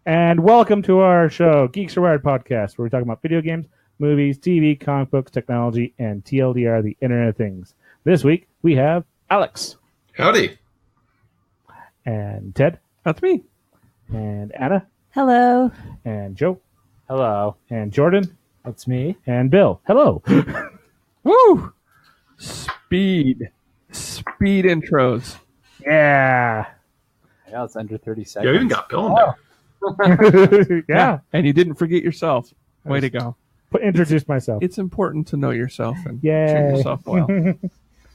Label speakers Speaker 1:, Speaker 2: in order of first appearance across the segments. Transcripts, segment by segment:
Speaker 1: And welcome to our show, Geeks Are Wired podcast, where we talk about video games, movies, TV, comic books, technology, and TLDR, the Internet of Things. This week, we have Alex.
Speaker 2: Howdy.
Speaker 1: And Ted.
Speaker 3: That's me.
Speaker 1: And Anna.
Speaker 4: Hello.
Speaker 1: And Joe.
Speaker 5: Hello.
Speaker 1: And Jordan.
Speaker 5: That's me.
Speaker 1: And Bill. Hello.
Speaker 3: Woo! Speed intros.
Speaker 1: Yeah.
Speaker 5: Yeah, it's under 30 seconds.
Speaker 2: Yeah, we even got Bill in there.
Speaker 1: Yeah.
Speaker 3: And you didn't forget yourself. Way to go.
Speaker 1: Introduce myself.
Speaker 3: It's important to know yourself and
Speaker 1: Yay.
Speaker 3: treat yourself well.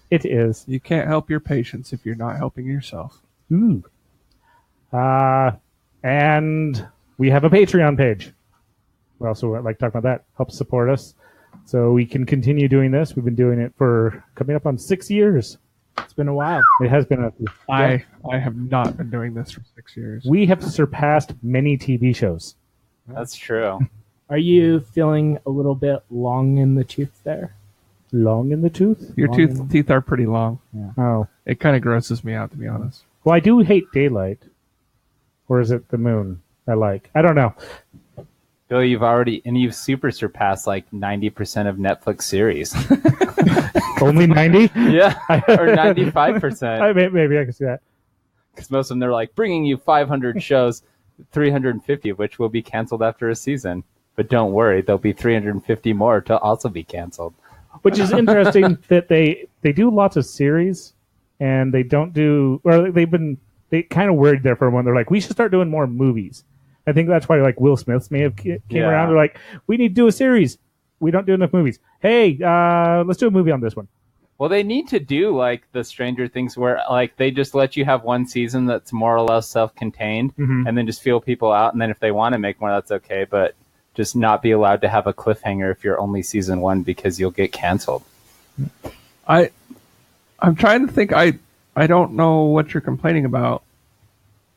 Speaker 1: It is.
Speaker 3: You can't help your patients if you're not helping yourself.
Speaker 1: Ooh. And we have a Patreon page. We also like talking about that. Help support us so we can continue doing this. We've been doing it for coming up on 6 years.
Speaker 5: It's been a while.
Speaker 1: It has been
Speaker 3: I have not been doing this for 6 years.
Speaker 1: We have surpassed many TV shows.
Speaker 5: That's true.
Speaker 6: Are you feeling a little bit long in the tooth there?
Speaker 1: Long in the tooth?
Speaker 3: Your teeth are pretty long.
Speaker 6: Yeah.
Speaker 1: Oh.
Speaker 3: It kind of grosses me out, to be honest.
Speaker 1: Well, I do hate daylight. Or is it the moon I like? I don't know.
Speaker 5: Bill, you've super surpassed like 90% of Netflix series.
Speaker 1: Only 90?
Speaker 5: Yeah, or 95%.
Speaker 1: Maybe I can see that.
Speaker 5: Because most of them, they're like, bringing you 500 shows, 350 of which will be canceled after a season. But don't worry, there'll be 350 more to also be canceled.
Speaker 1: Which is interesting that they do lots of series, and they don't do... Or they kind of worried there for a moment. They're like, we should start doing more movies. I think that's why like Will Smith's may have came around. They're like, we need to do a series. We don't do enough movies. Hey, let's do a movie on this one.
Speaker 5: Well, they need to do like the Stranger Things where like they just let you have one season that's more or less self-contained and then just feel people out. And then if they want to make more, that's okay. But just not be allowed to have a cliffhanger if you're only season one because you'll get canceled.
Speaker 3: I'm trying to think. I don't know what you're complaining about.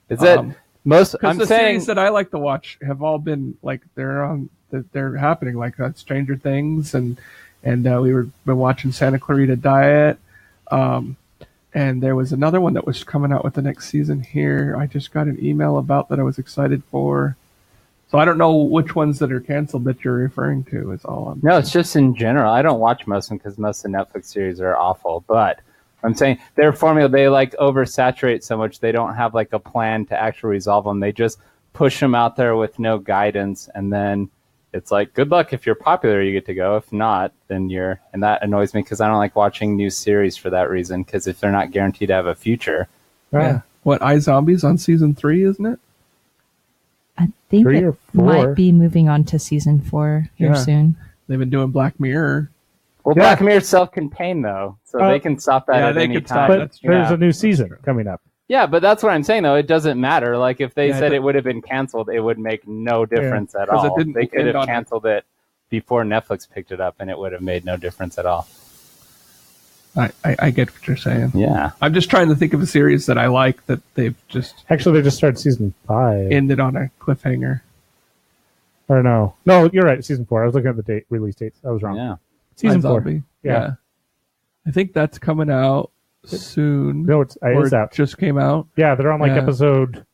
Speaker 5: Is it most?
Speaker 3: Because the
Speaker 5: saying
Speaker 3: series that I like to watch have all been like they're happening, like Stranger Things, and been watching Santa Clarita Diet, and there was another one that was coming out with the next season here. I just got an email about that I was excited for. So I don't know which ones that are canceled that you're referring to. Is all I'm
Speaker 5: No, it's just in general. I don't watch most of them because most of the Netflix series are awful. But I'm saying their formula, they like oversaturate so much they don't have like a plan to actually resolve them. They just push them out there with no guidance, and then it's like, good luck. If you're popular, you get to go. If not, then you're... And that annoys me because I don't like watching new series for that reason, because if they're not guaranteed to have a future.
Speaker 3: Yeah. What, iZombies on season 3, isn't it?
Speaker 4: I think
Speaker 1: 3
Speaker 4: it
Speaker 1: or 4.
Speaker 4: might be moving on to season 4 here soon.
Speaker 3: They've been doing Black Mirror.
Speaker 5: Well, Black Mirror's self-contained, though, so they can stop that at any time.
Speaker 1: But there's a new season coming up.
Speaker 5: Yeah, but that's what I'm saying, though. It doesn't matter. Like, if they said it would have been canceled, it would make no difference at all. They could have canceled it before Netflix picked it up, and it would have made no difference at all.
Speaker 3: I get what you're saying.
Speaker 5: Yeah.
Speaker 3: I'm just trying to think of a series that I like that they've just...
Speaker 1: Actually, they just started season 5.
Speaker 3: Ended on a cliffhanger.
Speaker 1: Or no. No, you're right. Season 4. I was looking at the release dates. I was wrong.
Speaker 5: Yeah.
Speaker 1: Season 4.
Speaker 3: iZombie. Yeah. I think that's coming out soon.
Speaker 1: No, it's out.
Speaker 3: Just came out.
Speaker 1: Yeah, they're on like episode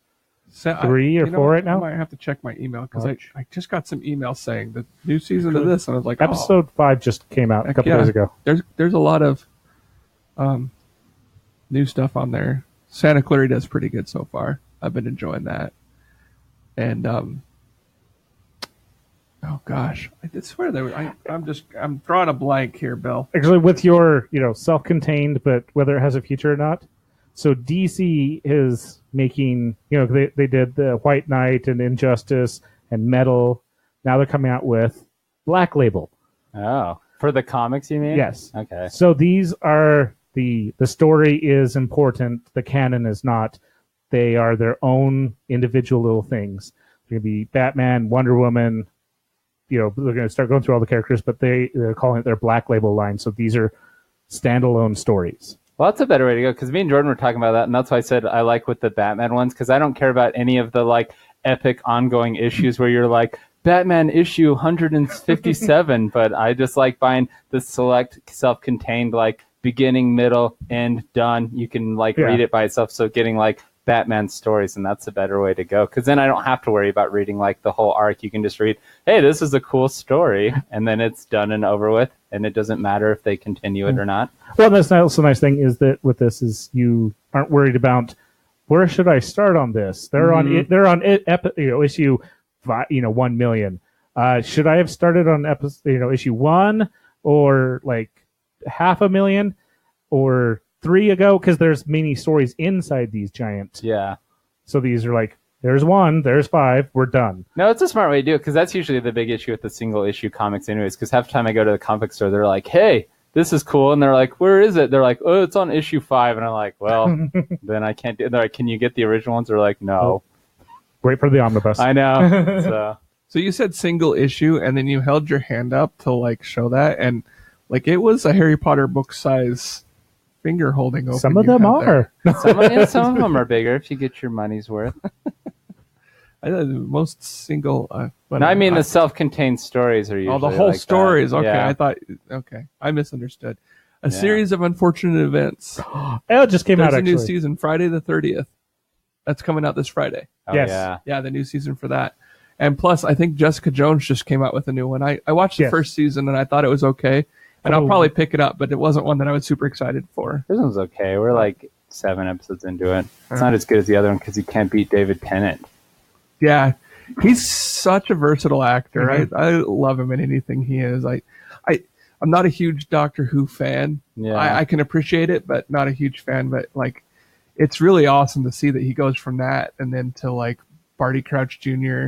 Speaker 1: 3 or 4 right now.
Speaker 3: I might have to check my email because I just got some emails saying the new season of this, and I was like,
Speaker 1: episode 5 just came out a couple days ago.
Speaker 3: There's a lot of new stuff on there. Santa Clarita does pretty good so far. I've been enjoying that, and oh gosh, I swear there was. I'm drawing a blank here, Bill.
Speaker 1: Actually, with your self-contained, but whether it has a future or not. So DC is making they did the White Knight and Injustice and Metal. Now they're coming out with Black Label.
Speaker 5: Oh, for the comics, you mean?
Speaker 1: Yes.
Speaker 5: Okay.
Speaker 1: So these are the story is important. The canon is not. They are their own individual little things. They're going to be Batman, Wonder Woman. They're going to start going through all the characters, but they're calling it their Black Label line. So these are standalone stories.
Speaker 5: Well, that's a better way to go, because me and Jordan were talking about that, and that's why I said I like with the Batman ones, because I don't care about any of the like epic ongoing issues where you're like, Batman issue 157, but I just like buying the select self-contained like beginning, middle, end, done. You can like read it by itself. So getting like Batman stories, and that's a better way to go, because then I don't have to worry about reading like the whole arc. You can just read, hey, this is a cool story, and then it's done and over with, and it doesn't matter if they continue it or not.
Speaker 1: Well, that's also a nice thing is that with this is you aren't worried about where should I start on this. They're on issue 1 million. Should I have started on issue 1 or like 500,000 or 3 ago? Because there's mini stories inside these giant.
Speaker 5: Yeah.
Speaker 1: So these are like, there's 1, there's 5, we're done.
Speaker 5: No, it's a smart way to do it, because that's usually the big issue with the single issue comics anyways, because half the time I go to the comic store, they're like, hey, this is cool, and they're like, where is it? They're like, oh, it's on issue 5, and I'm like, well, then I can't do it. They're like, can you get the original ones? They're like, no.
Speaker 1: Wait for the omnibus.
Speaker 5: I know.
Speaker 3: So you said single issue, and then you held your hand up to like show that, and like it was a Harry Potter book size finger holding open.
Speaker 1: Some of them are.
Speaker 5: Some of them are bigger if you get your money's worth.
Speaker 3: Most single.
Speaker 5: No, I mean the self-contained stories are usually.
Speaker 3: Oh, the whole
Speaker 5: like
Speaker 3: stories.
Speaker 5: that.
Speaker 3: Okay,
Speaker 5: Yeah.
Speaker 3: I thought. Okay, I misunderstood. A series of unfortunate events.
Speaker 1: It just came
Speaker 3: There's
Speaker 1: out
Speaker 3: a
Speaker 1: actually.
Speaker 3: new season Friday the 30th. That's coming out this Friday.
Speaker 5: Oh,
Speaker 1: Yes.
Speaker 5: Yeah.
Speaker 3: Yeah, the new season for that. And plus, I think Jessica Jones just came out with a new one. I watched the first season and I thought it was okay. And I'll probably pick it up, but it wasn't one that I was super excited for.
Speaker 5: This one's okay. We're like 7 episodes into it. It's not as good as the other one because you can't beat David Tennant.
Speaker 3: Yeah, he's such a versatile actor.
Speaker 1: Mm-hmm.
Speaker 3: I love him in anything he is. I'm not a huge Doctor Who fan.
Speaker 5: Yeah.
Speaker 3: I can appreciate it, but not a huge fan. But like, it's really awesome to see that he goes from that and then to like Barty Crouch Jr.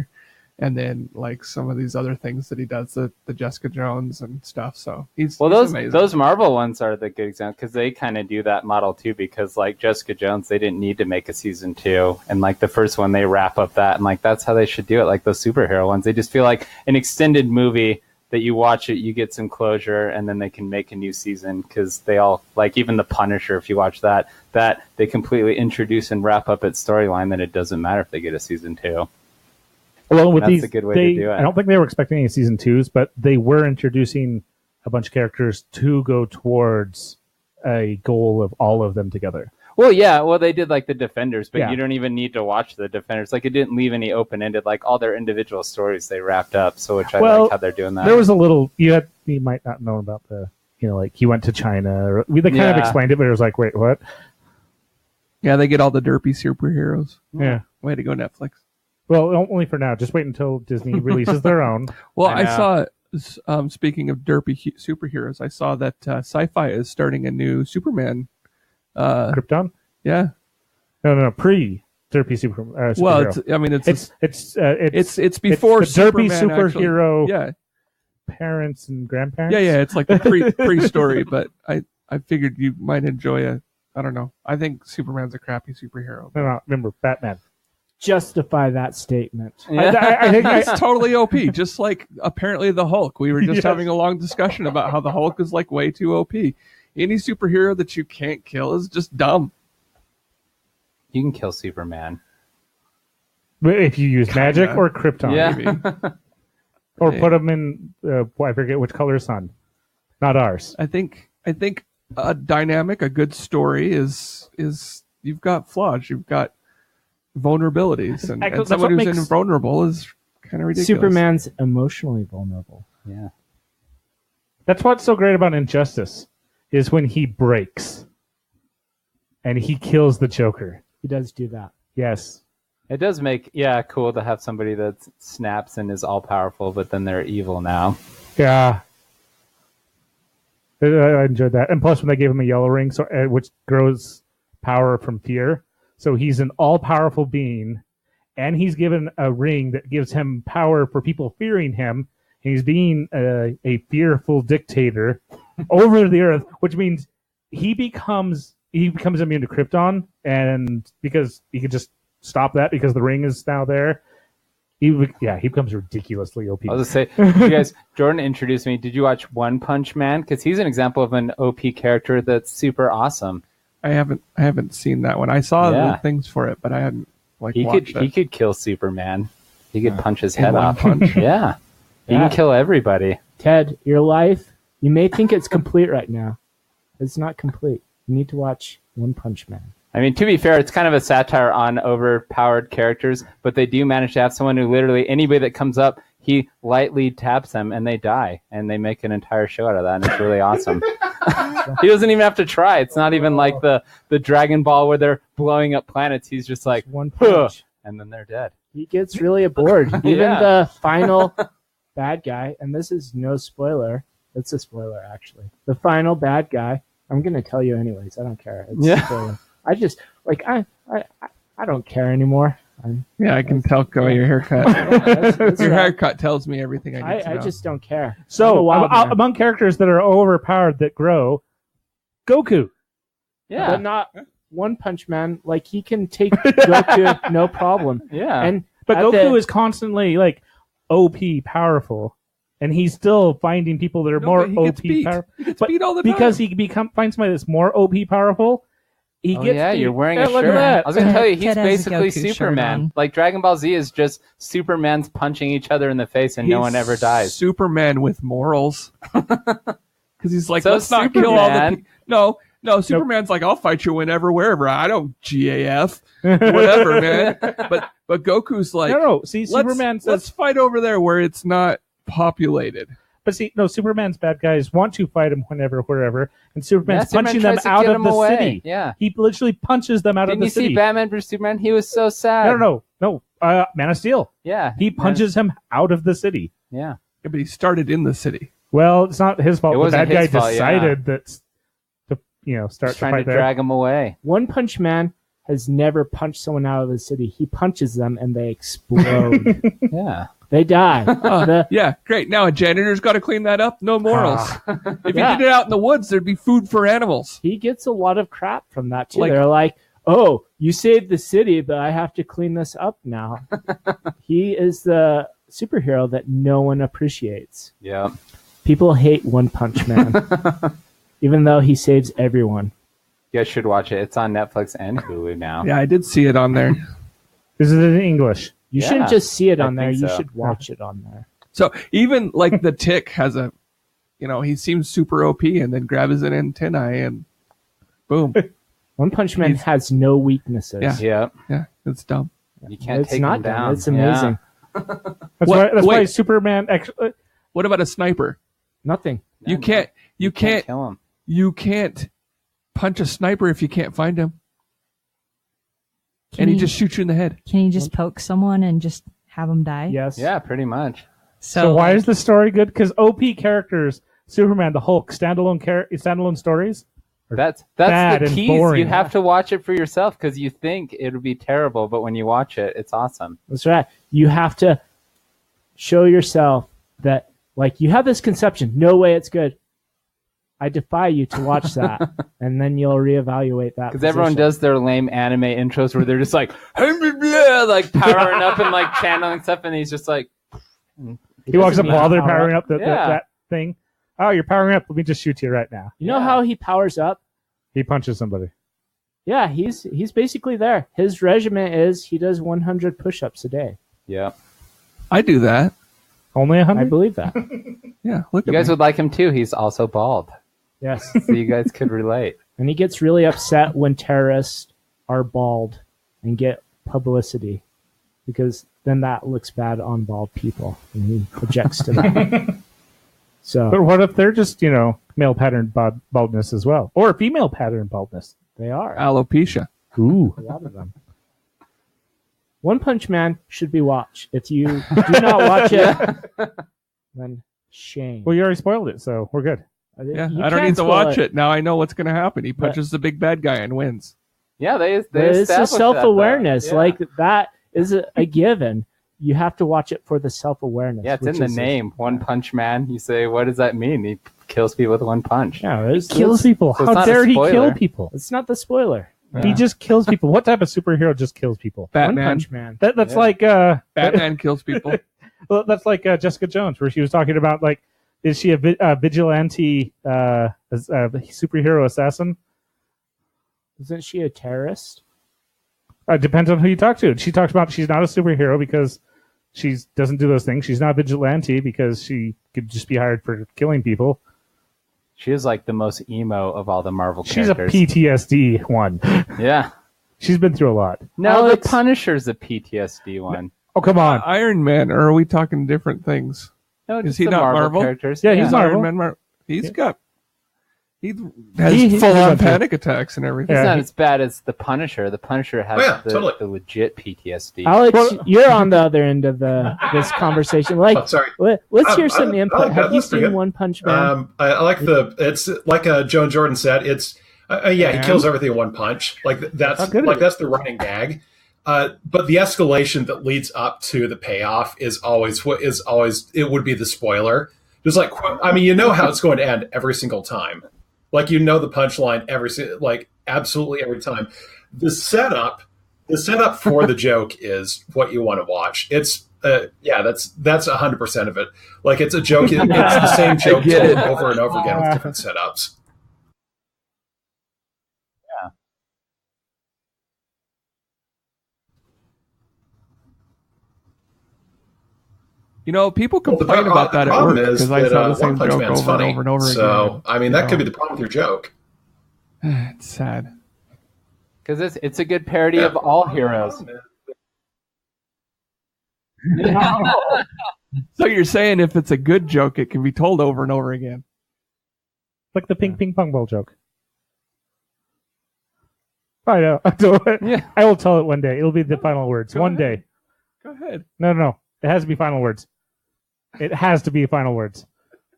Speaker 3: and then like some of these other things that he does, the Jessica Jones and stuff. So he's amazing.
Speaker 5: Those Marvel ones are the good example because they kind of do that model too. Because like Jessica Jones, they didn't need to make a season 2, and like the first one, they wrap up that, and like that's how they should do it. Like those superhero ones, they just feel like an extended movie that you watch it, you get some closure, and then they can make a new season because they all like even the Punisher. If you watch that they completely introduce and wrap up its storyline. Then it doesn't matter if they get a season 2.
Speaker 1: Well, with
Speaker 5: That's
Speaker 1: these,
Speaker 5: a good way to do it.
Speaker 1: I don't think they were expecting any season 2s, but they were introducing a bunch of characters to go towards a goal of all of them together.
Speaker 5: Well, yeah. Well, they did like the Defenders, but
Speaker 1: Yeah.
Speaker 5: you don't even need to watch the Defenders. Like it didn't leave any open-ended. Like all their individual stories, they wrapped up. So which I like how they're doing that.
Speaker 1: There was a little you might not know about the like he went to China. Or, they kind of explained it, but it was like, wait, what?
Speaker 3: Yeah, they get all the derpy superheroes.
Speaker 1: Yeah.
Speaker 3: Way to go, Netflix.
Speaker 1: Well, only for now. Just wait until Disney releases their own.
Speaker 3: Well,
Speaker 5: I
Speaker 3: I saw, speaking of derpy superheroes, I saw that Sci-Fi is starting a new Superman.
Speaker 1: Krypton?
Speaker 3: Yeah.
Speaker 1: No. Pre derpy superhero.
Speaker 3: Well, it's before
Speaker 1: it's the derpy
Speaker 3: Superman
Speaker 1: superhero.
Speaker 3: Actually, yeah.
Speaker 1: Parents and grandparents.
Speaker 3: Yeah. It's like the pre-story, but I figured you might enjoy I don't know. I think Superman's a crappy superhero.
Speaker 1: No, remember Batman.
Speaker 6: Justify that statement.
Speaker 5: Yeah.
Speaker 1: I think
Speaker 3: He's totally OP, just like apparently the Hulk. We were just having a long discussion about how the Hulk is like way too OP. Any superhero that you can't kill is just dumb.
Speaker 5: You can kill Superman.
Speaker 1: if you use magic or Krypton.
Speaker 5: Yeah.
Speaker 3: Maybe.
Speaker 1: Or put them in, I forget which color sun. Not ours.
Speaker 3: I think a dynamic, a good story is you've got flaws, you've got vulnerabilities, and
Speaker 1: That's
Speaker 3: someone
Speaker 1: what
Speaker 3: who's
Speaker 1: makes-
Speaker 3: invulnerable is kind of ridiculous.
Speaker 6: Superman's emotionally vulnerable.
Speaker 5: Yeah.
Speaker 1: That's what's so great about Injustice, is when he breaks and he kills the Joker.
Speaker 6: He does do that.
Speaker 1: Yes.
Speaker 5: It does make, cool to have somebody that snaps and is all-powerful, but then they're evil now.
Speaker 1: Yeah. I enjoyed that. And plus when they gave him a yellow ring, which grows power from fear. So he's an all-powerful being, and he's given a ring that gives him power for people fearing him. And he's being a fearful dictator over the earth, which means he becomes immune to Krypton, and because he could just stop that because the ring is now there. He becomes ridiculously OP.
Speaker 5: I was going to say, you guys, Jordan introduced me. Did you watch One Punch Man? Because he's an example of an OP character that's super awesome.
Speaker 3: I haven't seen that one. I saw the things for it, but I hadn't watched it.
Speaker 5: He could kill Superman. He could punch his head
Speaker 3: one
Speaker 5: off.
Speaker 3: punch.
Speaker 5: Yeah. He can kill everybody.
Speaker 6: Ted, your life, you may think it's complete right now. It's not complete. You need to watch One Punch Man.
Speaker 5: I mean, to be fair, it's kind of a satire on overpowered characters, but they do manage to have someone who literally, anybody that comes up, he lightly taps them and they die, and they make an entire show out of that, and it's really awesome. He doesn't even have to try. It's not even like the Dragon Ball where they're blowing up planets. He's just like,
Speaker 6: One punch.
Speaker 5: and then they're dead.
Speaker 6: He gets really bored. Even
Speaker 5: Yeah.
Speaker 6: the final bad guy, and this is no spoiler. It's a spoiler, actually. The final bad guy, I'm going to tell you anyways. I don't care. It's a spoiler. I just, like, I don't care anymore.
Speaker 3: Yeah, I can tell by your haircut.
Speaker 6: That's
Speaker 3: Your
Speaker 6: right.
Speaker 3: haircut tells me everything I need to
Speaker 6: I
Speaker 3: know.
Speaker 6: just don't care. I'm a
Speaker 1: So
Speaker 6: wild man.
Speaker 1: among characters that are overpowered that grow, Goku.
Speaker 5: Yeah.
Speaker 6: But not One Punch Man. Like, he can take Goku no problem.
Speaker 5: Yeah.
Speaker 6: And
Speaker 1: But
Speaker 6: at
Speaker 1: Goku
Speaker 6: the-
Speaker 1: is constantly like OP powerful, and he's still finding people that are
Speaker 3: No,
Speaker 1: more
Speaker 3: but he gets
Speaker 1: OP
Speaker 3: beat.
Speaker 1: powerful.
Speaker 3: He gets
Speaker 1: But
Speaker 3: beat all the time.
Speaker 1: because he finds somebody that's more OP powerful, he
Speaker 5: Oh,
Speaker 1: gets.
Speaker 5: yeah,
Speaker 1: beat.
Speaker 5: you're wearing
Speaker 1: Yeah,
Speaker 5: a
Speaker 1: look
Speaker 5: shirt.
Speaker 1: at that.
Speaker 5: I was going to tell you, he's
Speaker 4: Kid has a
Speaker 5: basically
Speaker 4: Goku shirt
Speaker 5: Superman.
Speaker 4: on.
Speaker 5: Like, Dragon Ball Z is just Superman's punching each other in the face and no
Speaker 3: He's
Speaker 5: one ever dies.
Speaker 3: Superman with morals. Because he's like,
Speaker 5: So
Speaker 3: let's not kill all the
Speaker 5: Superman-
Speaker 3: people. No, Superman's like, I'll fight you whenever, wherever. I don't GAF. Whatever, man. But Goku's like,
Speaker 1: No. See, Superman
Speaker 3: let's
Speaker 1: says,
Speaker 3: fight over there where it's not populated.
Speaker 1: but see, no. Superman's bad guys want to fight him whenever, wherever, and Superman's
Speaker 5: Superman
Speaker 1: punching them
Speaker 5: tries to
Speaker 1: out
Speaker 5: get
Speaker 1: of
Speaker 5: him
Speaker 1: the
Speaker 5: away.
Speaker 1: city.
Speaker 5: Yeah.
Speaker 1: He literally punches them out
Speaker 5: Didn't
Speaker 1: of
Speaker 5: you
Speaker 1: the city.
Speaker 5: see Batman vs Superman? He was so sad.
Speaker 1: No. Man of Steel.
Speaker 5: Yeah.
Speaker 1: He punches him out of the city.
Speaker 5: Yeah.
Speaker 3: Yeah, but he started in the city.
Speaker 1: Well, it's not his fault.
Speaker 5: It
Speaker 1: The
Speaker 5: wasn't
Speaker 1: bad guy
Speaker 5: his fault,
Speaker 1: decided that to start
Speaker 5: Just
Speaker 1: to
Speaker 5: trying
Speaker 1: fight
Speaker 5: to
Speaker 1: there.
Speaker 5: drag him away.
Speaker 6: One Punch Man has never punched someone out of the city. He punches them and they explode.
Speaker 5: Yeah.
Speaker 6: They die.
Speaker 3: Yeah, great. Now a janitor's got to clean that up. No morals. If
Speaker 6: Yeah.
Speaker 3: you did it out in the woods, there'd be food for animals.
Speaker 6: He gets a lot of crap from that too.
Speaker 3: Like-
Speaker 6: They're like, "Oh, you saved the city, but I have to clean this up now." He is the superhero that no one appreciates.
Speaker 5: Yeah.
Speaker 6: People hate One Punch Man, even though he saves everyone.
Speaker 5: You guys should watch it. It's on Netflix and Hulu now.
Speaker 3: Yeah, I did see it on there.
Speaker 1: Is it in English?
Speaker 6: You
Speaker 5: Yeah,
Speaker 6: shouldn't just see it
Speaker 5: I
Speaker 6: on there.
Speaker 5: think
Speaker 6: You
Speaker 5: so.
Speaker 6: should watch it on there.
Speaker 3: So even like the Tick has a, he seems super OP and then grabs an antennae and boom.
Speaker 6: One Punch Man
Speaker 3: He's-
Speaker 6: has no weaknesses.
Speaker 3: Yeah.
Speaker 5: Yeah.
Speaker 3: Yeah, it's dumb.
Speaker 5: You can't
Speaker 6: It's
Speaker 5: take
Speaker 6: not
Speaker 5: him
Speaker 6: dumb.
Speaker 5: down.
Speaker 6: It's amazing.
Speaker 1: That's
Speaker 3: What-
Speaker 1: why
Speaker 3: wait.
Speaker 1: Superman.
Speaker 3: What about a sniper?
Speaker 6: Nothing.
Speaker 5: Yeah.
Speaker 3: You can't
Speaker 5: Kill him.
Speaker 3: you can't punch a sniper if you can't find him.
Speaker 4: Can
Speaker 3: And he
Speaker 4: you-
Speaker 3: just shoots you in the head.
Speaker 4: Can you just poke someone and just have them die?
Speaker 6: Yes.
Speaker 5: Yeah, pretty much.
Speaker 1: So why is the story good? Because OP characters, Superman, the Hulk, standalone stories.
Speaker 5: That's
Speaker 1: bad
Speaker 5: the
Speaker 1: and
Speaker 5: tease.
Speaker 1: boring.
Speaker 5: You have to watch it for yourself because you think it'll be terrible, but when you watch it, it's awesome.
Speaker 6: That's right. You have to show yourself that, like, you have this conception. No way it's good. I defy you to watch that, and then you'll reevaluate that.
Speaker 5: Because everyone
Speaker 6: position.
Speaker 5: does their lame anime intros where they're just like, like powering up and like channeling stuff, and he's just like,
Speaker 1: He walks up
Speaker 6: doesn't
Speaker 1: while they're
Speaker 6: power
Speaker 1: powering
Speaker 6: up.
Speaker 1: up that thing. Oh, you're powering up. Let me just shoot you right now.
Speaker 6: You know
Speaker 5: Yeah.
Speaker 6: how he powers up?
Speaker 1: He punches somebody.
Speaker 6: Yeah, he's basically there. His regimen is he does 100 push-ups a day.
Speaker 5: yeah.
Speaker 3: I do that.
Speaker 1: Only
Speaker 6: I
Speaker 1: 100?
Speaker 6: believe that.
Speaker 3: Yeah, look
Speaker 5: You
Speaker 3: at
Speaker 5: guys
Speaker 3: me.
Speaker 5: would like him too. He's also bald,
Speaker 6: Yes.
Speaker 5: so you guys could relate.
Speaker 6: And he gets really upset when terrorists are bald and get publicity because then that looks bad on bald people, and he objects to that. So
Speaker 1: But what if they're just, male pattern baldness as well? Or female pattern baldness?
Speaker 6: they are.
Speaker 3: Alopecia.
Speaker 1: Ooh.
Speaker 6: A lot of them. One Punch Man should be watched. If you do not watch it, then shame.
Speaker 1: Well, you already spoiled it, so we're good.
Speaker 3: Yeah,
Speaker 6: You
Speaker 3: I don't
Speaker 6: can't
Speaker 3: need to
Speaker 6: spoil
Speaker 3: watch it. Now I know what's going to happen. He
Speaker 6: But-
Speaker 3: punches the big bad guy and wins.
Speaker 5: Yeah, they
Speaker 6: But it's a
Speaker 5: established that,
Speaker 6: self-awareness.
Speaker 5: though. Yeah.
Speaker 6: Like, that is a given. You have to watch it for the self-awareness.
Speaker 5: Yeah, it's in
Speaker 6: which
Speaker 5: the
Speaker 6: is-
Speaker 5: name. One Punch Man. You say, what does that mean? He kills people with one punch.
Speaker 6: Yeah, it's,
Speaker 1: Kills people.
Speaker 5: So it's
Speaker 1: How
Speaker 5: not a
Speaker 1: dare he
Speaker 5: spoiler.
Speaker 1: kill people?
Speaker 6: it's not the spoiler.
Speaker 1: He just kills people. What type of superhero just kills people?
Speaker 6: One
Speaker 3: Batman.
Speaker 6: Punch Man.
Speaker 1: That's
Speaker 5: Yeah.
Speaker 1: like
Speaker 3: Batman kills people.
Speaker 1: well, that's like Jessica Jones, where she was talking about like, is she a vigilante superhero assassin?
Speaker 6: Isn't she a terrorist?
Speaker 1: It depends on who you talk to. She talks about she's not a superhero because she doesn't do those things. She's not a vigilante because she could just be hired for killing people.
Speaker 5: She is like the most emo of all the Marvel
Speaker 1: She's a
Speaker 5: characters.
Speaker 1: PTSD one.
Speaker 5: Yeah.
Speaker 1: She's been through a lot.
Speaker 5: No,
Speaker 6: Alex-
Speaker 5: the Punisher's a PTSD one.
Speaker 1: Oh, come on.
Speaker 3: Iron Man, or are we talking different things?
Speaker 5: No,
Speaker 3: Is
Speaker 5: just
Speaker 3: he
Speaker 5: the
Speaker 3: not Marvel?
Speaker 5: characters.
Speaker 1: Yeah, he's
Speaker 3: Iron
Speaker 1: Marvel.
Speaker 3: Man. He's got. He has
Speaker 1: He
Speaker 3: full-on
Speaker 1: went through-
Speaker 3: panic attacks and everything.
Speaker 5: It's
Speaker 1: Yeah,
Speaker 5: not
Speaker 1: he-
Speaker 5: as bad as the Punisher. The Punisher has
Speaker 2: Oh, yeah,
Speaker 5: the,
Speaker 2: totally.
Speaker 5: the legit PTSD.
Speaker 6: Alex,
Speaker 1: Well-
Speaker 6: you're on the other end of this conversation. Like,
Speaker 2: Oh, sorry.
Speaker 6: let's hear
Speaker 2: I
Speaker 6: some
Speaker 2: like
Speaker 6: input.
Speaker 2: that.
Speaker 6: Have you
Speaker 2: That's pretty
Speaker 6: seen
Speaker 2: good.
Speaker 6: One Punch Man?
Speaker 2: I like it's like Joe and Jordan said. It's he kills everything in one punch. Like that's
Speaker 1: How good is
Speaker 2: like
Speaker 1: it?
Speaker 2: that's the running gag. But the escalation that leads up to the payoff is always it would be the spoiler. Just like I mean, you know how it's going to end every single time. Like you know the punchline absolutely every time. The setup for the joke is what you want to watch. It's that's 100% of it. Like it's a joke. It's the same joke
Speaker 3: get
Speaker 2: told
Speaker 3: it.
Speaker 2: over and over again with different setups.
Speaker 3: You know, people
Speaker 2: Well,
Speaker 3: complain about that
Speaker 2: the
Speaker 3: at work
Speaker 2: problem is
Speaker 3: because I
Speaker 2: that
Speaker 3: saw the
Speaker 2: One
Speaker 3: same
Speaker 2: Punch
Speaker 3: joke
Speaker 2: Man's
Speaker 3: over
Speaker 2: funny.
Speaker 3: and over and over
Speaker 2: so
Speaker 3: again.
Speaker 2: I mean, that could be the problem with your joke.
Speaker 3: It's sad.
Speaker 5: Because it's a good parody of all heroes.
Speaker 3: So you're saying if it's a good joke, it can be told over and over again.
Speaker 1: Like the ping pong ball joke. I know. I will tell it one day. It'll be the final words.
Speaker 3: Go
Speaker 1: One
Speaker 3: ahead.
Speaker 1: day.
Speaker 3: Go ahead.
Speaker 1: No. It has to be final words. It has to be final words.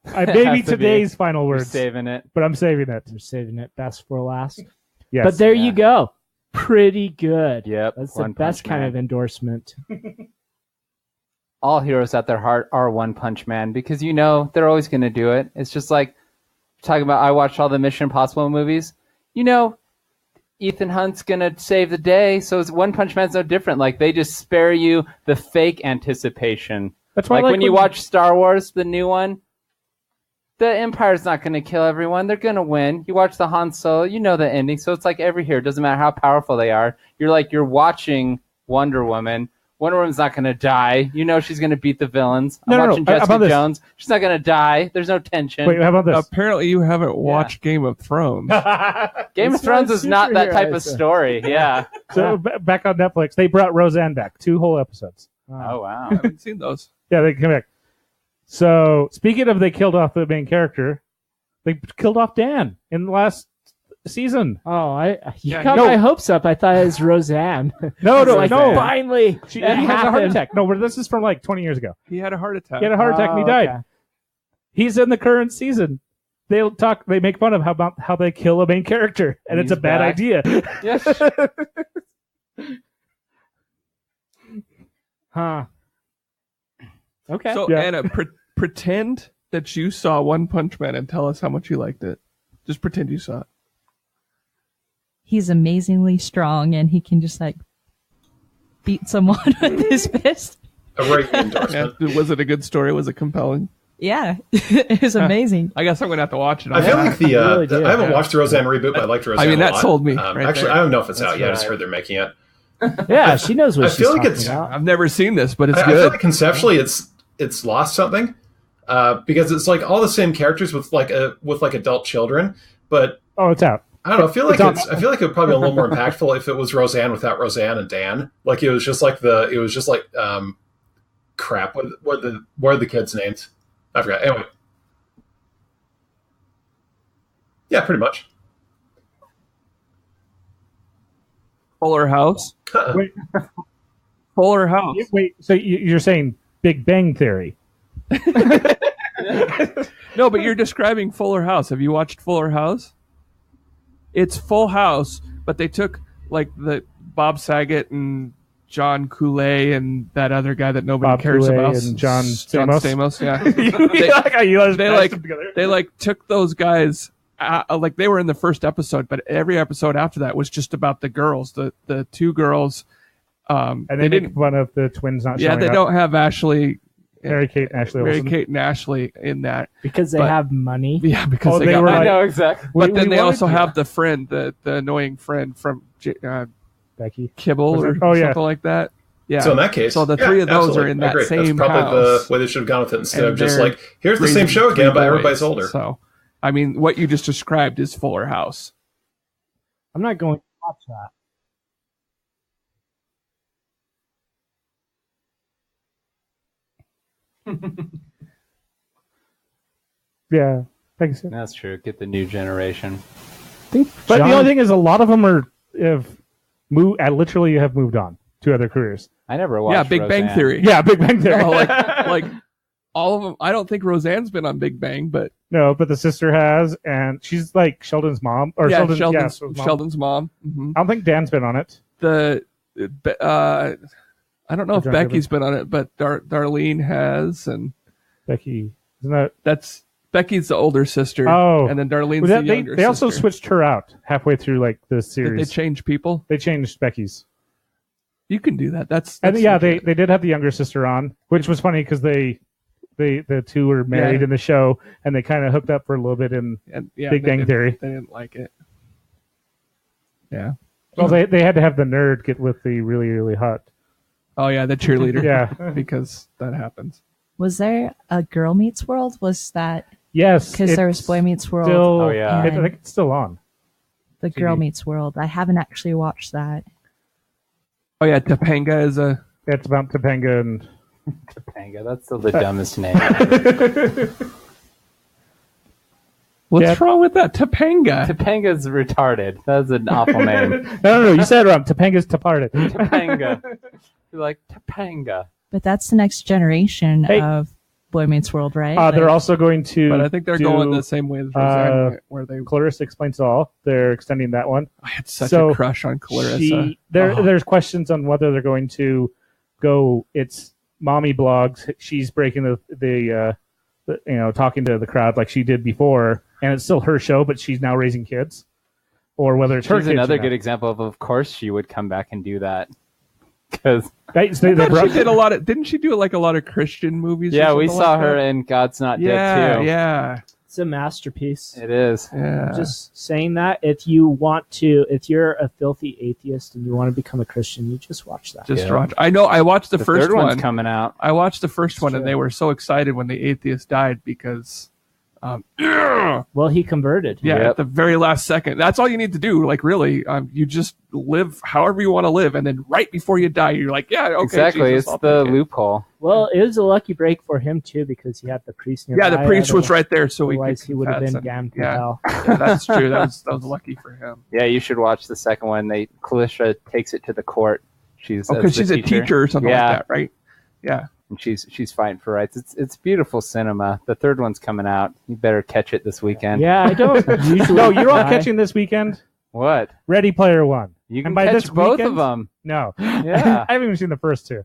Speaker 5: It
Speaker 1: Maybe
Speaker 5: has to be.
Speaker 1: today's final
Speaker 5: We're
Speaker 1: words,
Speaker 5: saving it.
Speaker 1: but I'm saving it.
Speaker 6: We're saving it best for last.
Speaker 1: Yes.
Speaker 6: But there
Speaker 5: Yeah.
Speaker 6: you go. Pretty good.
Speaker 5: Yep.
Speaker 6: That's the
Speaker 5: One
Speaker 6: best
Speaker 5: Punch
Speaker 6: kind
Speaker 5: Man.
Speaker 6: of endorsement.
Speaker 5: All heroes at their heart are One Punch Man because you know they're always going to do it. It's just like talking about. I watched all the Mission Impossible movies. You know, Ethan Hunt's going to save the day, so One Punch Man's no different. Like they just spare you the fake anticipation.
Speaker 1: That's why
Speaker 5: Like
Speaker 1: I
Speaker 5: when you watch Star Wars, the new one, the Empire's not going to kill everyone. They're going to win. You watch the Han Solo, you know the ending. So it's like every hero. It doesn't matter how powerful they are. You're watching Wonder Woman. Wonder Woman's not going to die. You know she's going to beat the villains. I'm
Speaker 1: No.
Speaker 5: watching
Speaker 1: How about
Speaker 5: Jessica
Speaker 1: this?
Speaker 5: Jones. She's not going to die. There's no tension.
Speaker 1: Wait, how about this?
Speaker 3: Apparently, you haven't watched Game of Thrones.
Speaker 5: Game of
Speaker 6: It's
Speaker 5: Thrones
Speaker 6: not
Speaker 5: is not that
Speaker 6: superhero,
Speaker 5: type of
Speaker 6: it's a-
Speaker 5: story. Yeah.
Speaker 1: So back on Netflix, they brought Roseanne back. 2 whole episodes.
Speaker 5: Oh, wow.
Speaker 3: I haven't seen those.
Speaker 1: Yeah, they came back. So speaking of, they killed off the main character. They killed off Dan in the last season.
Speaker 6: Oh, you
Speaker 3: Yeah,
Speaker 6: got
Speaker 1: no.
Speaker 6: my hopes up. I thought it was Roseanne.
Speaker 1: No, no,
Speaker 6: Like,
Speaker 1: no.
Speaker 6: finally,
Speaker 1: She
Speaker 6: it
Speaker 1: had a heart
Speaker 6: happened.
Speaker 1: attack. No, this is from like 20 years ago.
Speaker 3: He had a heart attack.
Speaker 1: He had a heart attack and he
Speaker 6: Oh,
Speaker 1: died.
Speaker 6: okay.
Speaker 1: He's in the current season. They make fun of how they kill a main character, and it's a
Speaker 5: He's
Speaker 1: bad
Speaker 5: back.
Speaker 1: idea.
Speaker 5: Yes.
Speaker 6: Huh. Okay.
Speaker 3: So,
Speaker 1: Yeah.
Speaker 3: Anna, pretend that you saw One Punch Man and tell us how much you liked it. Just pretend you saw it.
Speaker 4: He's amazingly strong and he can just like beat someone with his fist.
Speaker 2: A raving
Speaker 3: Yeah.
Speaker 2: endorsement.
Speaker 3: Was it a good story? Was it compelling?
Speaker 4: Yeah, it was amazing.
Speaker 3: I guess I'm going to have to watch it.
Speaker 2: I feel like
Speaker 6: I really did,
Speaker 2: I haven't
Speaker 3: yeah.
Speaker 2: watched the Roseanne reboot, but I liked Roseanne.
Speaker 3: I mean,
Speaker 2: a
Speaker 3: that
Speaker 2: lot.
Speaker 3: sold me right
Speaker 2: actually,
Speaker 3: there.
Speaker 2: I don't know if it's
Speaker 5: That's
Speaker 2: out yet. I just
Speaker 5: right.
Speaker 2: heard they're making it.
Speaker 6: yeah, she knows what
Speaker 2: I
Speaker 6: she's
Speaker 2: feel like
Speaker 6: talking
Speaker 2: it's-
Speaker 6: about.
Speaker 3: I've never seen this, but it's
Speaker 2: I feel
Speaker 3: good.
Speaker 2: like conceptually, it's lost something because it's like all the same characters with like adult children, but
Speaker 1: Oh, it's out.
Speaker 2: I don't know. I feel like
Speaker 1: It's on-
Speaker 2: I feel like it would probably be a little more impactful if it was Roseanne without Roseanne and Dan. Like it was just like crap. What are the kids' names? I forgot. Anyway, yeah, pretty much.
Speaker 3: Fuller House.
Speaker 1: Wait,
Speaker 3: Fuller House.
Speaker 1: wait. So you're saying Big Bang Theory?
Speaker 3: No, but you're describing Fuller House. Have you watched Fuller House? It's Full House, but they took like the Bob Saget and John Coulee and that other guy that nobody
Speaker 1: Bob
Speaker 3: cares
Speaker 1: Coulee
Speaker 3: about.
Speaker 1: and John
Speaker 3: Stamos. Yeah. They like took those guys. Like they were in the first episode, but every episode after that was just about the girls, the two girls.
Speaker 1: and they make fun of the twins not
Speaker 3: Yeah,
Speaker 1: showing
Speaker 3: they
Speaker 1: up.
Speaker 3: don't have Ashley,
Speaker 1: Mary Kate and Ashley
Speaker 3: Mary
Speaker 1: Olsen.
Speaker 3: Kate and Ashley in that.
Speaker 6: Because they
Speaker 3: But-
Speaker 6: have money.
Speaker 3: Yeah, because
Speaker 1: Oh,
Speaker 3: they
Speaker 1: they
Speaker 3: got
Speaker 1: were
Speaker 3: money.
Speaker 5: I
Speaker 1: like-
Speaker 5: know exactly.
Speaker 3: But then
Speaker 1: we
Speaker 3: they
Speaker 1: wanted
Speaker 3: also
Speaker 1: to-
Speaker 3: have the friend, the annoying friend from
Speaker 1: Becky.
Speaker 3: Kibble
Speaker 1: Was
Speaker 3: or
Speaker 1: it? Oh, yeah.
Speaker 3: something like that. Yeah.
Speaker 2: So in that case,
Speaker 3: So the
Speaker 2: yeah,
Speaker 3: three of those
Speaker 2: absolutely.
Speaker 3: are in
Speaker 2: I
Speaker 3: that
Speaker 2: agree.
Speaker 3: same
Speaker 2: That's probably
Speaker 3: house.
Speaker 2: the way they should have gone with it instead
Speaker 3: And
Speaker 2: of just
Speaker 3: they're
Speaker 2: like here's the same
Speaker 3: raising
Speaker 2: show again,
Speaker 3: three
Speaker 2: but everybody's
Speaker 3: boys.
Speaker 2: older.
Speaker 3: So, I mean, what you just described is Fuller House.
Speaker 6: I'm not going to watch that.
Speaker 1: Yeah, thanks.
Speaker 5: That's true. Get the new generation.
Speaker 1: But the only thing is, a lot of them have moved on to other careers.
Speaker 5: I never watched
Speaker 3: Big Bang
Speaker 5: Roseanne.
Speaker 3: Theory.
Speaker 1: Yeah, Big Bang Theory.
Speaker 3: like all of them. I don't think Roseanne's been on Big Bang, but
Speaker 1: No, but the sister has, and she's like Sheldon's mom. Or
Speaker 3: yeah,
Speaker 1: Sheldon's mom.
Speaker 3: Sheldon's mom. Mm-hmm.
Speaker 1: I don't think Dan's been on it.
Speaker 3: I don't know if Becky's been on it, but Darlene has, and
Speaker 1: Becky, isn't that?
Speaker 3: that's Becky's the older sister.
Speaker 1: Oh.
Speaker 3: And then Darlene's
Speaker 1: Well,
Speaker 3: the younger
Speaker 1: they also
Speaker 3: sister.
Speaker 1: switched her out halfway through like the
Speaker 3: Did
Speaker 1: series.
Speaker 3: they change people?
Speaker 1: They changed Becky's.
Speaker 3: You can do that. That's
Speaker 1: And yeah,
Speaker 3: legit.
Speaker 1: they did have the younger sister on, which was funny because the two were married
Speaker 3: Yeah.
Speaker 1: in the show, and they kind of hooked up for a little bit in
Speaker 3: and, yeah,
Speaker 1: Big
Speaker 3: they
Speaker 1: Bang
Speaker 3: didn't-
Speaker 1: Theory.
Speaker 3: They didn't like it. Yeah.
Speaker 1: Well, they had to have the nerd get with the really, really hot.
Speaker 3: Oh yeah, the cheerleader.
Speaker 1: Yeah.
Speaker 3: because that happens.
Speaker 4: Was there a Girl Meets World? Was that
Speaker 1: Yes,
Speaker 4: because there was
Speaker 1: it's
Speaker 4: Boy Meets World?
Speaker 1: Still,
Speaker 5: Oh, yeah.
Speaker 1: I think it's still on.
Speaker 4: The Girl
Speaker 1: TV.
Speaker 4: Meets World. I haven't actually watched that.
Speaker 3: Oh yeah, Topanga is a.
Speaker 1: It's about Topanga and
Speaker 5: Topanga. That's still the dumbest name ever.
Speaker 3: What's
Speaker 1: Yeah.
Speaker 3: wrong with that Topanga?
Speaker 5: Topanga's retarded. That's an awful name.
Speaker 1: no, you said it wrong. Topanga's Departed.
Speaker 5: Topanga. You're like, Topanga.
Speaker 4: But that's the next generation
Speaker 1: Hey.
Speaker 4: of Boy Meets World, right?
Speaker 1: They're
Speaker 4: Like,
Speaker 1: also going to.
Speaker 3: But I think they're
Speaker 1: do,
Speaker 3: going the same way as Roseanne, where they.
Speaker 1: Clarissa Explains It All. They're extending that one.
Speaker 3: I had such
Speaker 1: So
Speaker 3: a crush on Clarissa.
Speaker 1: There's questions on whether they're going to go. It's mommy blogs. She's breaking the talking to the crowd like she did before, and it's still her show, but she's now raising kids, or whether it's her
Speaker 5: She's
Speaker 1: kids.
Speaker 5: another
Speaker 1: or
Speaker 5: good
Speaker 1: not.
Speaker 5: example of course, she would come back and do that. Because
Speaker 1: They
Speaker 3: She
Speaker 1: brought-
Speaker 3: did a lot of. Didn't she do like a lot of Christian movies? or
Speaker 5: yeah, we
Speaker 3: something
Speaker 5: saw
Speaker 3: like
Speaker 5: her
Speaker 3: that?
Speaker 5: in God's Not
Speaker 3: Yeah,
Speaker 5: Dead too.
Speaker 3: yeah,
Speaker 6: It's a masterpiece.
Speaker 5: It is.
Speaker 3: yeah.
Speaker 6: Just saying that if you're a filthy atheist and you want to become a Christian, you just watch that.
Speaker 3: Just
Speaker 5: Yeah.
Speaker 3: watch. I know. I watched the
Speaker 5: The
Speaker 3: first
Speaker 5: third one's
Speaker 3: one.
Speaker 5: coming out.
Speaker 3: I watched the first one,
Speaker 6: True.
Speaker 3: and they were so excited when the atheist died because,
Speaker 6: Well, he converted.
Speaker 3: yeah,
Speaker 5: Yep.
Speaker 3: at the very last second. That's all you need to do. Like, really, you just live however you want to live, and then right before you die, you're like, yeah, okay,
Speaker 5: Exactly.
Speaker 3: Jesus,
Speaker 5: It's
Speaker 3: I'll
Speaker 5: the
Speaker 3: take it.
Speaker 5: loophole.
Speaker 6: Well, it was a lucky break for him too because he had the priest nearby.
Speaker 3: Yeah, the priest was right there, so
Speaker 6: Otherwise, he would have been
Speaker 3: confess and-
Speaker 6: damned to
Speaker 3: yeah.
Speaker 6: hell.
Speaker 3: Yeah, that's true. That was lucky for him.
Speaker 5: Yeah, you should watch the second one. Clarissa takes it to the court. She's
Speaker 3: Because she's a teacher or something
Speaker 5: Yeah.
Speaker 3: like that, right? Yeah.
Speaker 5: and she's fighting for rights. It's beautiful cinema. The third one's coming out. You better catch it this weekend.
Speaker 6: Yeah, I don't usually.
Speaker 1: No, you're all
Speaker 6: try.
Speaker 1: catching this weekend.
Speaker 5: What?
Speaker 1: Ready Player One.
Speaker 5: You can
Speaker 1: And by
Speaker 5: catch
Speaker 1: this
Speaker 5: both
Speaker 1: weekend-
Speaker 5: of them.
Speaker 1: No,
Speaker 5: Yeah.
Speaker 1: I haven't even seen the first two.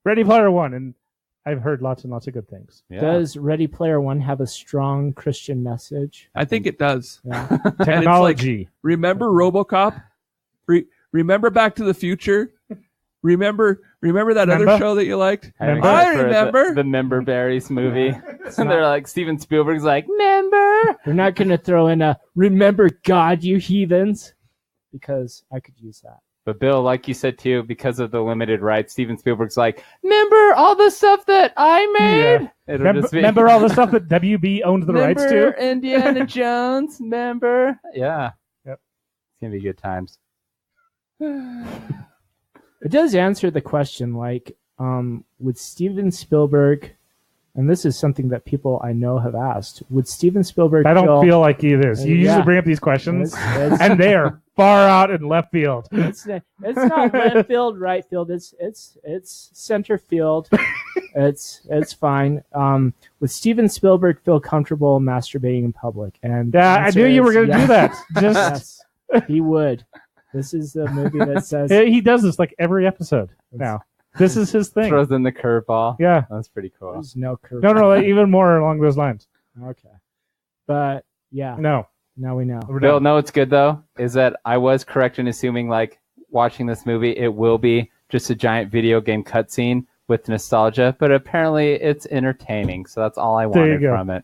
Speaker 1: Ready Player One, and I've heard lots and lots of good things.
Speaker 5: Yeah.
Speaker 6: Does Ready Player One have a strong Christian message?
Speaker 3: I think it does.
Speaker 6: Yeah.
Speaker 1: Technology.
Speaker 3: Remember RoboCop? Remember Back to the Future? Remember that other
Speaker 1: Remember?
Speaker 3: show that you liked?
Speaker 1: Remember?
Speaker 3: I
Speaker 5: For
Speaker 3: remember.
Speaker 5: the Member Berries movie. And they're like, Steven Spielberg's like, Member.
Speaker 6: They're not going to throw in a "Remember God, you heathens," because I could use that.
Speaker 5: But Bill, like you said too, because of the limited rights, Steven Spielberg's like, remember all the stuff that I made?
Speaker 1: Yeah.
Speaker 5: It'll
Speaker 1: Remember,
Speaker 5: just be,
Speaker 1: remember all the stuff that WB owned the rights
Speaker 5: Remember
Speaker 1: to?
Speaker 5: Indiana Jones, remember? Yeah.
Speaker 1: Yep.
Speaker 5: It's going to be good times.
Speaker 6: It does answer the question, like, would Steven Spielberg, and this is something that people I know have asked, would Steven Spielberg
Speaker 1: I don't feel like he is. You
Speaker 6: Yeah.
Speaker 1: usually bring up these questions,
Speaker 6: It's-
Speaker 1: and they are far out in left field.
Speaker 6: it's not left field, right field. It's center field. It's fine. Would Steven Spielberg feel comfortable masturbating in public? And the
Speaker 1: Yeah, I
Speaker 6: answer
Speaker 1: knew you were
Speaker 6: is
Speaker 1: going to do
Speaker 6: yes.
Speaker 1: that. Just
Speaker 6: Yes, he would. This is the movie that says
Speaker 1: he does this like every episode now. This is his thing.
Speaker 5: Throws in the curveball.
Speaker 1: Yeah.
Speaker 5: That's pretty cool.
Speaker 6: there's no curve.
Speaker 1: No, like, even more along those lines.
Speaker 6: Okay, but yeah,
Speaker 1: No.
Speaker 6: now we know.
Speaker 1: We're
Speaker 5: Bill,
Speaker 1: done.
Speaker 5: no, what's good though is that I was correct in assuming like watching this movie, it will be just a giant video game cutscene with nostalgia, but apparently it's entertaining. So that's all I
Speaker 1: There you
Speaker 5: wanted
Speaker 1: go.
Speaker 5: from it.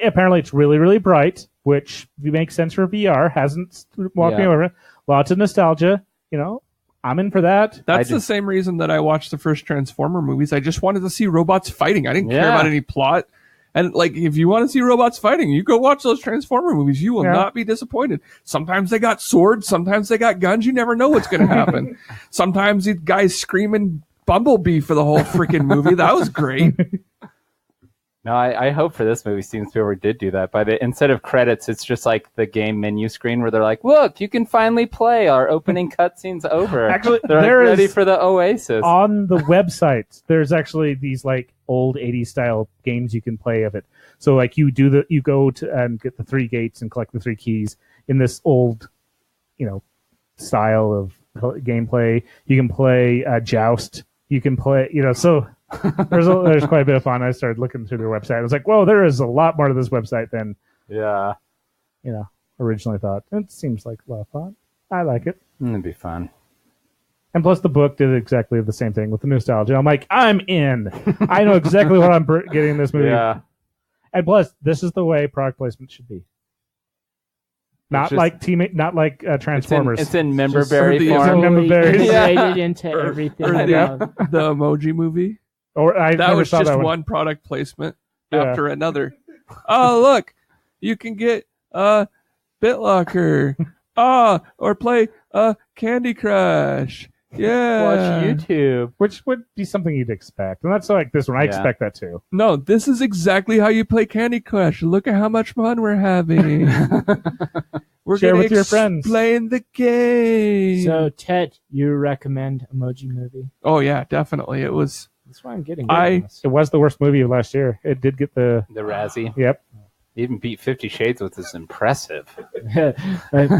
Speaker 1: Apparently, it's really, really bright, which makes sense for VR. Hasn't walked me
Speaker 5: Yeah.
Speaker 1: over. Lots of nostalgia. You know, I'm in for that.
Speaker 3: That's
Speaker 5: I
Speaker 3: the
Speaker 5: just-
Speaker 3: same reason that I watched the first Transformer movies. I just wanted to see robots fighting. I didn't care
Speaker 5: Yeah.
Speaker 3: about any plot. And like, if you want to see robots fighting, you go watch those Transformer movies. You will
Speaker 1: Yeah.
Speaker 3: not be disappointed. Sometimes they got swords. Sometimes they got guns. You never know what's going to happen. Sometimes the guy's screaming Bumblebee for the whole freaking movie. That was great.
Speaker 5: No, I hope for this movie Steven Spielberg did do that. Instead of credits, it's just like the game menu screen where they're like, "Look, you can finally play. Our opening cutscene's over."
Speaker 1: Actually,
Speaker 5: they're like, ready for the Oasis.
Speaker 1: On the website, there's actually these like old 80s style games you can play of it. So like you go to and get the 3 gates and collect the 3 keys in this old, style of gameplay. You can play Joust. You can play, so. There's quite a bit of fun. I started looking through their website. I was like, whoa, there is a lot more to this website than originally thought. It seems like a lot of fun. I like it.
Speaker 5: It'd be fun.
Speaker 1: And plus the book did exactly the same thing with the nostalgia. I'm like, I'm in. I know exactly what I'm getting in this movie.
Speaker 5: Yeah.
Speaker 1: And plus, this is the way product placement should be. Not like Transformers.
Speaker 5: It's in member berry form.
Speaker 1: It's in member berries.
Speaker 6: Integrated into everything.
Speaker 3: Or the Emoji Movie. That was just one product placement after another. Oh, look, you can get BitLocker. Or play Candy Crush. Yeah.
Speaker 5: Watch YouTube.
Speaker 1: Which would be something you'd expect. And that's like this one. I expect that too.
Speaker 3: No, this is exactly how you play Candy Crush. Look at how much fun we're having. We're
Speaker 1: Share
Speaker 3: gonna
Speaker 1: with your friends.
Speaker 3: Explain the game.
Speaker 6: So, Ted, you recommend Emoji Movie?
Speaker 3: Oh, yeah, definitely. It was...
Speaker 6: That's why I'm getting
Speaker 1: It was the worst movie of last year. It did get the
Speaker 5: Razzie.
Speaker 1: Yep.
Speaker 5: Even beat 50 Shades, which is impressive.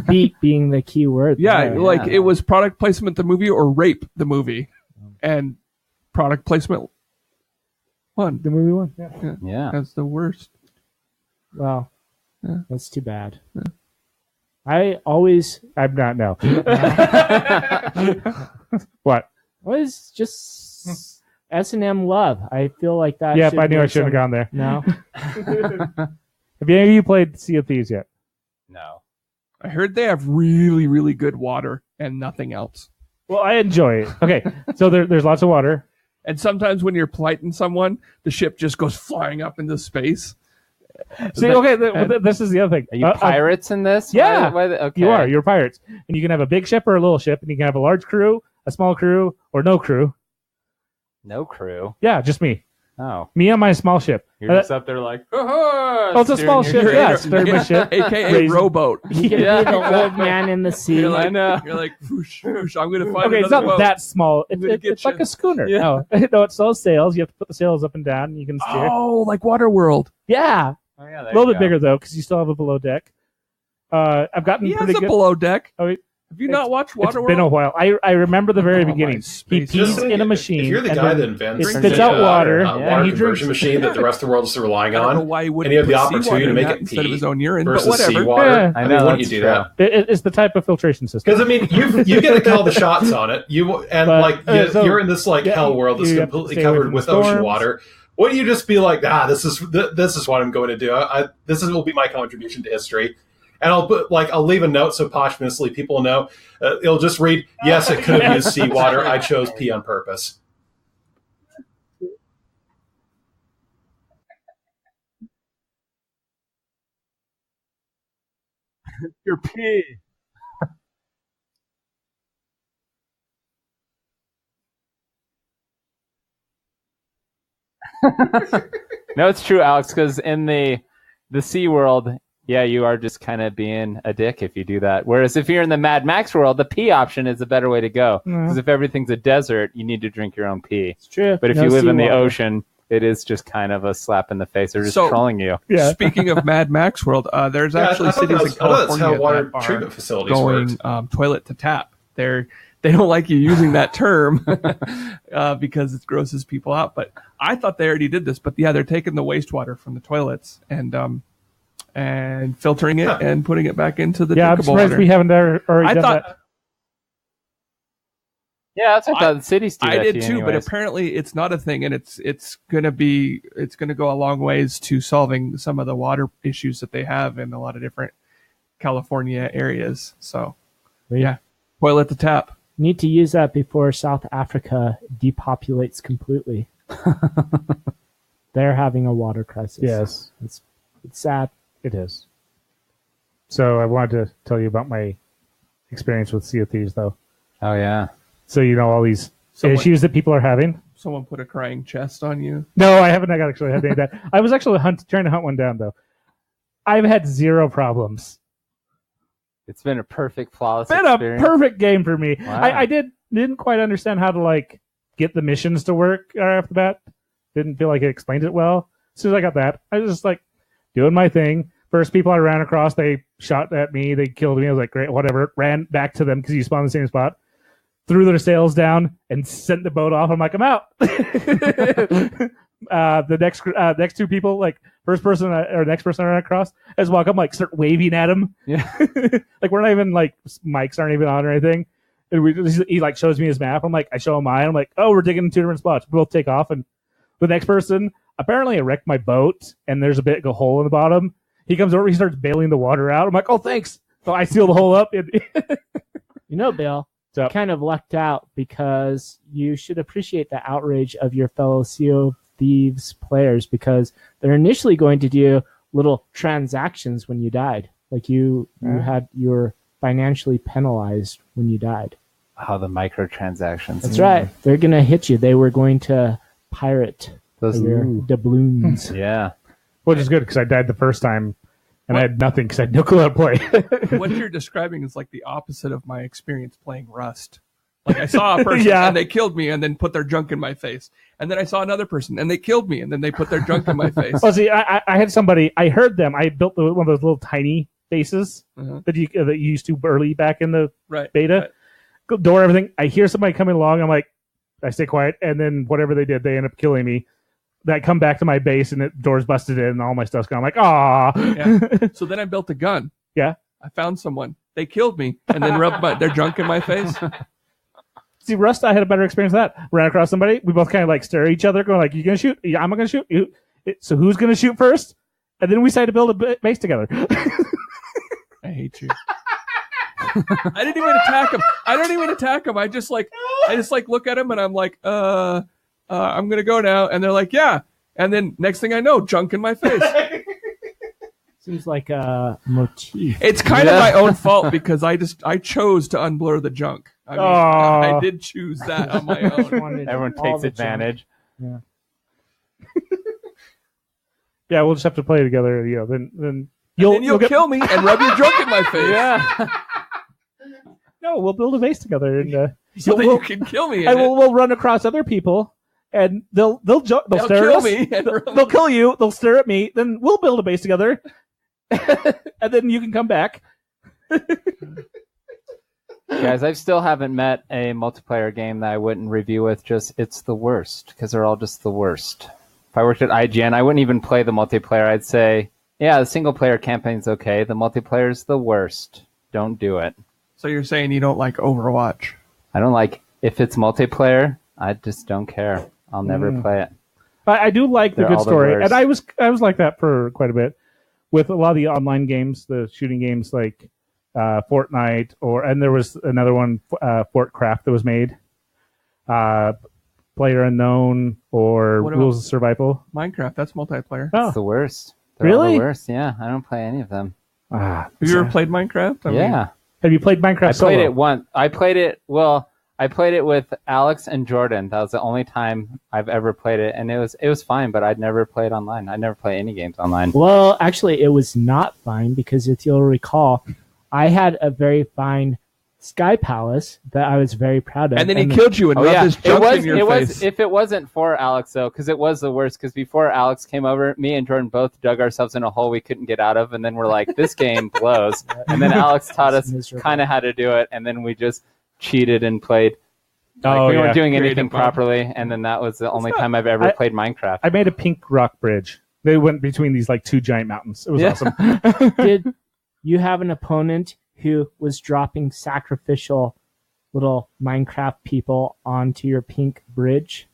Speaker 6: Beat being the key word.
Speaker 3: Yeah, it was product placement the movie or rape the movie. And product placement won.
Speaker 1: The movie won.
Speaker 5: Yeah.
Speaker 3: That's the worst.
Speaker 6: Well, that's too bad.
Speaker 3: Yeah.
Speaker 1: I'm not now. What?
Speaker 6: Was just S&M love. I feel like that.
Speaker 1: Yep, I knew I shouldn't have gone there.
Speaker 6: No.
Speaker 1: Have any of you played Sea of Thieves yet?
Speaker 5: No.
Speaker 3: I heard they have really, really good water and nothing else.
Speaker 1: Well, I enjoy it. Okay, so there's lots of water.
Speaker 3: And sometimes when you're plighting someone, the ship just goes flying up into space.
Speaker 1: See, this is the other thing.
Speaker 5: Are you pirates in this?
Speaker 1: Yeah,
Speaker 5: Okay.
Speaker 1: you are. You're pirates. And you can have a big ship or a little ship, and you can have a large crew, a small crew, or no crew.
Speaker 5: No crew?
Speaker 1: Yeah, just me.
Speaker 5: Oh.
Speaker 1: Me on my small ship.
Speaker 5: You're just up there like,
Speaker 1: oh, it's a small ship. Yeah, steering my ship.
Speaker 3: A.k.a. rowboat.
Speaker 6: You can be the old man in the sea.
Speaker 3: You're like, whoosh, whoosh, I'm going to find
Speaker 1: okay, it's
Speaker 3: another
Speaker 1: not
Speaker 3: boat.
Speaker 1: that small. It's like a schooner.
Speaker 5: Yeah.
Speaker 1: No, it sells sails. You have to put the sails up and down, and you can steer.
Speaker 3: Oh, like Waterworld.
Speaker 1: Yeah.
Speaker 5: Oh, yeah,
Speaker 1: A little bit bigger, though, because you still have a below deck. I've gotten
Speaker 3: He
Speaker 1: pretty
Speaker 3: has a
Speaker 1: good.
Speaker 3: below deck.
Speaker 1: Oh,
Speaker 3: Have you not watched
Speaker 1: It's
Speaker 3: Waterworld?
Speaker 1: been a while. I remember the very beginning. He pees in a machine.
Speaker 2: If you're the
Speaker 1: and
Speaker 2: guy
Speaker 1: then
Speaker 2: that invents
Speaker 1: it spits out water,
Speaker 2: water
Speaker 1: and he
Speaker 2: conversion
Speaker 1: drinks.
Speaker 2: machine that the rest of the world is relying
Speaker 3: I don't know
Speaker 2: on,
Speaker 3: why he
Speaker 2: and
Speaker 3: wouldn't
Speaker 2: you have the
Speaker 3: put
Speaker 2: opportunity
Speaker 3: seawater
Speaker 2: to
Speaker 3: in
Speaker 2: make
Speaker 3: that
Speaker 2: it
Speaker 3: instead of
Speaker 2: pee
Speaker 3: his own urine, but
Speaker 2: versus
Speaker 3: whatever.
Speaker 2: seawater,
Speaker 1: Yeah.
Speaker 5: I
Speaker 2: I
Speaker 5: know,
Speaker 2: mean, wouldn't you
Speaker 5: that's
Speaker 2: do
Speaker 5: true.
Speaker 2: that?
Speaker 1: It's the type of filtration system.
Speaker 2: Because I mean, you get to call the shots on it. You're in this hell world that's
Speaker 1: you have to
Speaker 2: completely
Speaker 1: stay away
Speaker 2: covered
Speaker 1: from
Speaker 2: with
Speaker 1: storms.
Speaker 2: ocean water. Wouldn't you just be like, this is what I'm going to do. Will be my contribution to history, and I'll leave a note so posthumously people know. It'll just read, yes, it could have used seawater. I chose pee on purpose.
Speaker 5: Your pee. No, it's true, Alex, because in the Sea World, yeah, you are just kind of being a dick if you do that. Whereas if you're in the Mad Max world, the pee option is a better way to go. Because if everything's a desert, you need to drink your own pee.
Speaker 6: It's true.
Speaker 5: But if you live in the ocean, it is just kind of a slap in the face. They're just trolling you.
Speaker 1: Yeah.
Speaker 3: Speaking of Mad Max World, there's actually cities in
Speaker 2: that's how
Speaker 3: California
Speaker 2: water
Speaker 3: that
Speaker 2: treatment
Speaker 3: are
Speaker 2: facilities
Speaker 3: going
Speaker 2: work.
Speaker 3: toilet to tap. They don't like you using that term because it grosses people out. But I thought they already did this. But yeah, they're taking the wastewater from the toilets and filtering it and putting it back into the
Speaker 1: I'm
Speaker 3: drinkable
Speaker 1: surprised
Speaker 3: water.
Speaker 1: we haven't already done that.
Speaker 5: Yeah, that's what I thought the cities do.
Speaker 3: I
Speaker 5: that
Speaker 3: did
Speaker 5: to you
Speaker 3: too, but
Speaker 5: anyways.
Speaker 3: apparently it's not a thing, and it's gonna go a long ways to solving some of the water issues that they have in a lot of different California areas. So, yeah, toilet to tap.
Speaker 6: Need to use that before South Africa depopulates completely. They're having a water crisis.
Speaker 1: Yes.
Speaker 6: It's sad.
Speaker 1: It is. So I wanted to tell you about my experience with Sea of Thieves, though.
Speaker 5: Oh, yeah.
Speaker 1: So all these issues that people are having.
Speaker 3: Someone put a crying chest on you.
Speaker 1: No, I haven't actually had any of that. I was actually trying to hunt one down, though. I've had zero problems.
Speaker 5: It's been a perfect, flawless
Speaker 1: It's been a perfect game for me.
Speaker 5: Wow.
Speaker 1: I didn't quite understand how to like get the missions to work right off the bat. Didn't feel like it explained it well. As soon as I got that, I was just like doing my thing. First people I ran across, they shot at me, they killed me. I was like, great, whatever. Ran back to them because you spawn in the same spot. Threw their sails down and sent the boat off. I'm like, I'm out. The next two people, like next person I ran across, I just walk up, like start waving at him.
Speaker 5: Yeah.
Speaker 1: Like we're not even like mics aren't even on or anything. And he like shows me his map. I'm like, I show him mine. I'm like, oh, we're digging in two different spots. We both take off, and the next person apparently I wrecked my boat, and there's a big hole in the bottom. He comes over, he starts bailing the water out. I'm like, oh, thanks. So I seal the hole up.
Speaker 6: Bill, you kind of lucked out because you should appreciate the outrage of your fellow Sea of Thieves players because they're initially going to do little transactions when you died. Like you were financially penalized when you died.
Speaker 5: Oh, the microtransactions.
Speaker 6: That's right. They're going to hit you. They were going to pirate
Speaker 5: Those
Speaker 6: your doubloons.
Speaker 5: Yeah.
Speaker 1: Which is good because I died the first time and I had nothing because I had no clue how to play.
Speaker 3: What you're describing is like the opposite of my experience playing Rust. Like I saw a person and they killed me and then put their junk in my face. And then I saw another person and they killed me and then they put their junk in my face.
Speaker 1: Well, see, I had somebody, I heard them. I built one of those little tiny bases that you used to early back in the beta. Right. Door, everything. I hear somebody coming along. I'm like, I stay quiet. And then whatever they did, they end up killing me. I come back to my base and the door's busted in and all my stuff's gone. I'm like, ah.
Speaker 3: Yeah. So then I built a gun.
Speaker 1: Yeah.
Speaker 3: I found someone. They killed me and then rubbed their junk in my face.
Speaker 1: See, Rust, I had a better experience with that. Ran across somebody. We both kind of like stare at each other, going like, you going to shoot? Yeah, I'm going to shoot. You. So who's going to shoot first? And then we decided to build a base together.
Speaker 3: I hate you. I didn't even attack him. I just look at him and I'm like, I'm gonna go now, and they're like, yeah, and then next thing I know, junk in my face.
Speaker 6: Seems like a motif.
Speaker 3: It's kind of my own fault because I chose to unblur the junk. I mean, I did choose that on my own.
Speaker 5: Everyone takes advantage.
Speaker 6: Yeah.
Speaker 1: Yeah, we'll just have to play together. You know, then
Speaker 3: you'll kill me and rub your junk in my face.
Speaker 5: Yeah.
Speaker 1: No, we'll build a base together, and
Speaker 3: so that you can kill me.
Speaker 1: We'll run across other people. And they'll stare
Speaker 3: kill
Speaker 1: at us.
Speaker 3: Me
Speaker 1: they'll kill you. They'll stare at me. Then we'll build a base together, and then you can come back.
Speaker 5: Guys, I still haven't met a multiplayer game that I wouldn't review with. It's the worst because they're all just the worst. If I worked at IGN, I wouldn't even play the multiplayer. I'd say, yeah, the single player campaign's okay. The multiplayer's the worst. Don't do it.
Speaker 3: So you're saying you don't like Overwatch?
Speaker 5: I don't like if it's multiplayer. I just don't care. I'll never play it.
Speaker 1: I do like the
Speaker 5: They're
Speaker 1: good
Speaker 5: all the
Speaker 1: story,
Speaker 5: worst.
Speaker 1: and I was like that for quite a bit with a lot of the online games, the shooting games like Fortnite, and there was another one, Fortcraft, that was made. Player Unknown or Rules of Survival.
Speaker 3: Minecraft, that's multiplayer.
Speaker 5: It's the worst. They're
Speaker 1: Really?
Speaker 5: all the worst. Yeah, I don't play any of them.
Speaker 3: Have you ever played Minecraft?
Speaker 1: Have you played Minecraft?
Speaker 5: I
Speaker 1: solo?
Speaker 5: played it once. I played it with Alex and Jordan. That was the only time I've ever played it, and it was fine. But I'd never play it online. I never play any games online.
Speaker 6: Well, actually, it was not fine because if you'll recall, I had a very fine Sky Palace that I was very proud of.
Speaker 3: And then he killed you and rubbed his junk in your face.
Speaker 5: If it wasn't for Alex, though, because it was the worst, because before Alex came over, me and Jordan both dug ourselves in a hole we couldn't get out of, and then we're like, this game blows. And then Alex taught us kind of how to do it, and then we just cheated and played. We weren't doing anything properly, and then that was the only time I've ever played Minecraft.
Speaker 1: I made a pink rock bridge. They went between these like two giant mountains. It was awesome.
Speaker 6: Did you have an opponent who was dropping sacrificial little Minecraft people onto your pink bridge?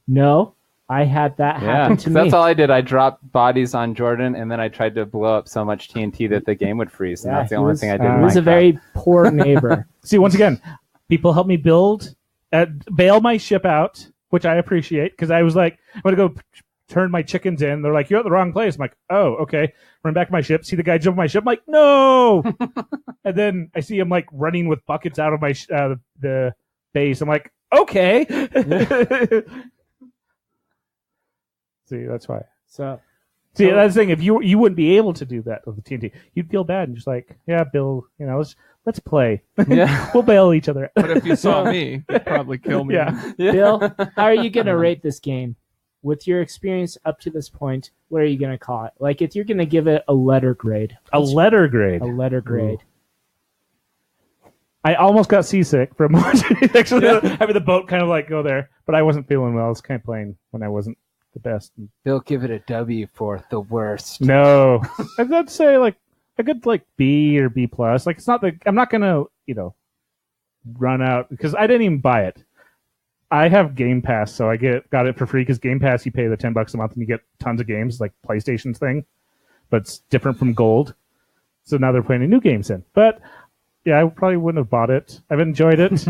Speaker 6: No, I had that happen to me.
Speaker 5: That's all I did. I dropped bodies on Jordan, and then I tried to blow up so much TNT that the game would freeze. And that's the only thing I did in Minecraft.
Speaker 6: He was a very poor neighbor.
Speaker 1: See, once again, people helped me bail my ship out, which I appreciate, because I was like, I'm going to go turn my chickens in. They're like, you're at the wrong place. I'm like, oh, okay. Run back to my ship, see the guy jump my ship. I'm like, no! And then I see him like running with buckets out of my the base. I'm like, Okay. See, that's why.
Speaker 6: So
Speaker 1: That's the thing. If you wouldn't be able to do that with the TNT, you'd feel bad and just like, yeah, Bill, let's play.
Speaker 5: Yeah.
Speaker 1: We'll bail each other.
Speaker 3: But if you saw me, you'd probably kill me.
Speaker 1: Yeah.
Speaker 6: Bill, how are you gonna rate this game? With your experience up to this point, what are you gonna call it? Like, if you're gonna give it a letter grade.
Speaker 1: A letter grade.
Speaker 6: A letter grade.
Speaker 1: I almost got seasick from watching actually having the boat kind of like go there, but I wasn't feeling well. I was kind of playing when I wasn't the best.
Speaker 5: They'll give it a W for the worst.
Speaker 1: No, I'd say like a good like B or B plus. Like it's not I'm not gonna run out because I didn't even buy it. I have Game Pass, so I got it for free because Game Pass you pay the $10 a month and you get tons of games like PlayStation's thing, but it's different from Gold. So now they're putting new games in. But yeah, I probably wouldn't have bought it. I've enjoyed it.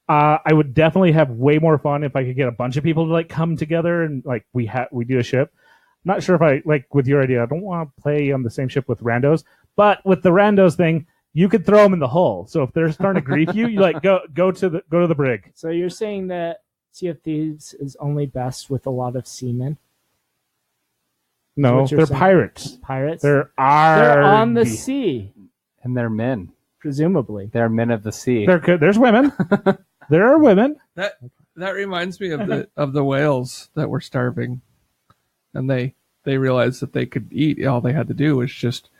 Speaker 1: I would definitely have way more fun if I could get a bunch of people to like come together and like we do a ship. Not sure if I like with your idea. I don't want to play on the same ship with randos, but with the randos thing, you could throw them in the hull. So if they're starting to grief you, you like go to the brig.
Speaker 6: So you're saying that Sea of Thieves is only best with a lot of seamen?
Speaker 1: No,
Speaker 6: what you're
Speaker 1: they're
Speaker 6: saying?
Speaker 1: pirates.
Speaker 6: Pirates?
Speaker 1: They're
Speaker 6: on the sea,
Speaker 5: And they're men.
Speaker 6: presumably.
Speaker 5: They're men of the sea.
Speaker 1: There's women. There are women.
Speaker 3: That reminds me of the whales that were starving, and they realized that they could eat. All they had to do was just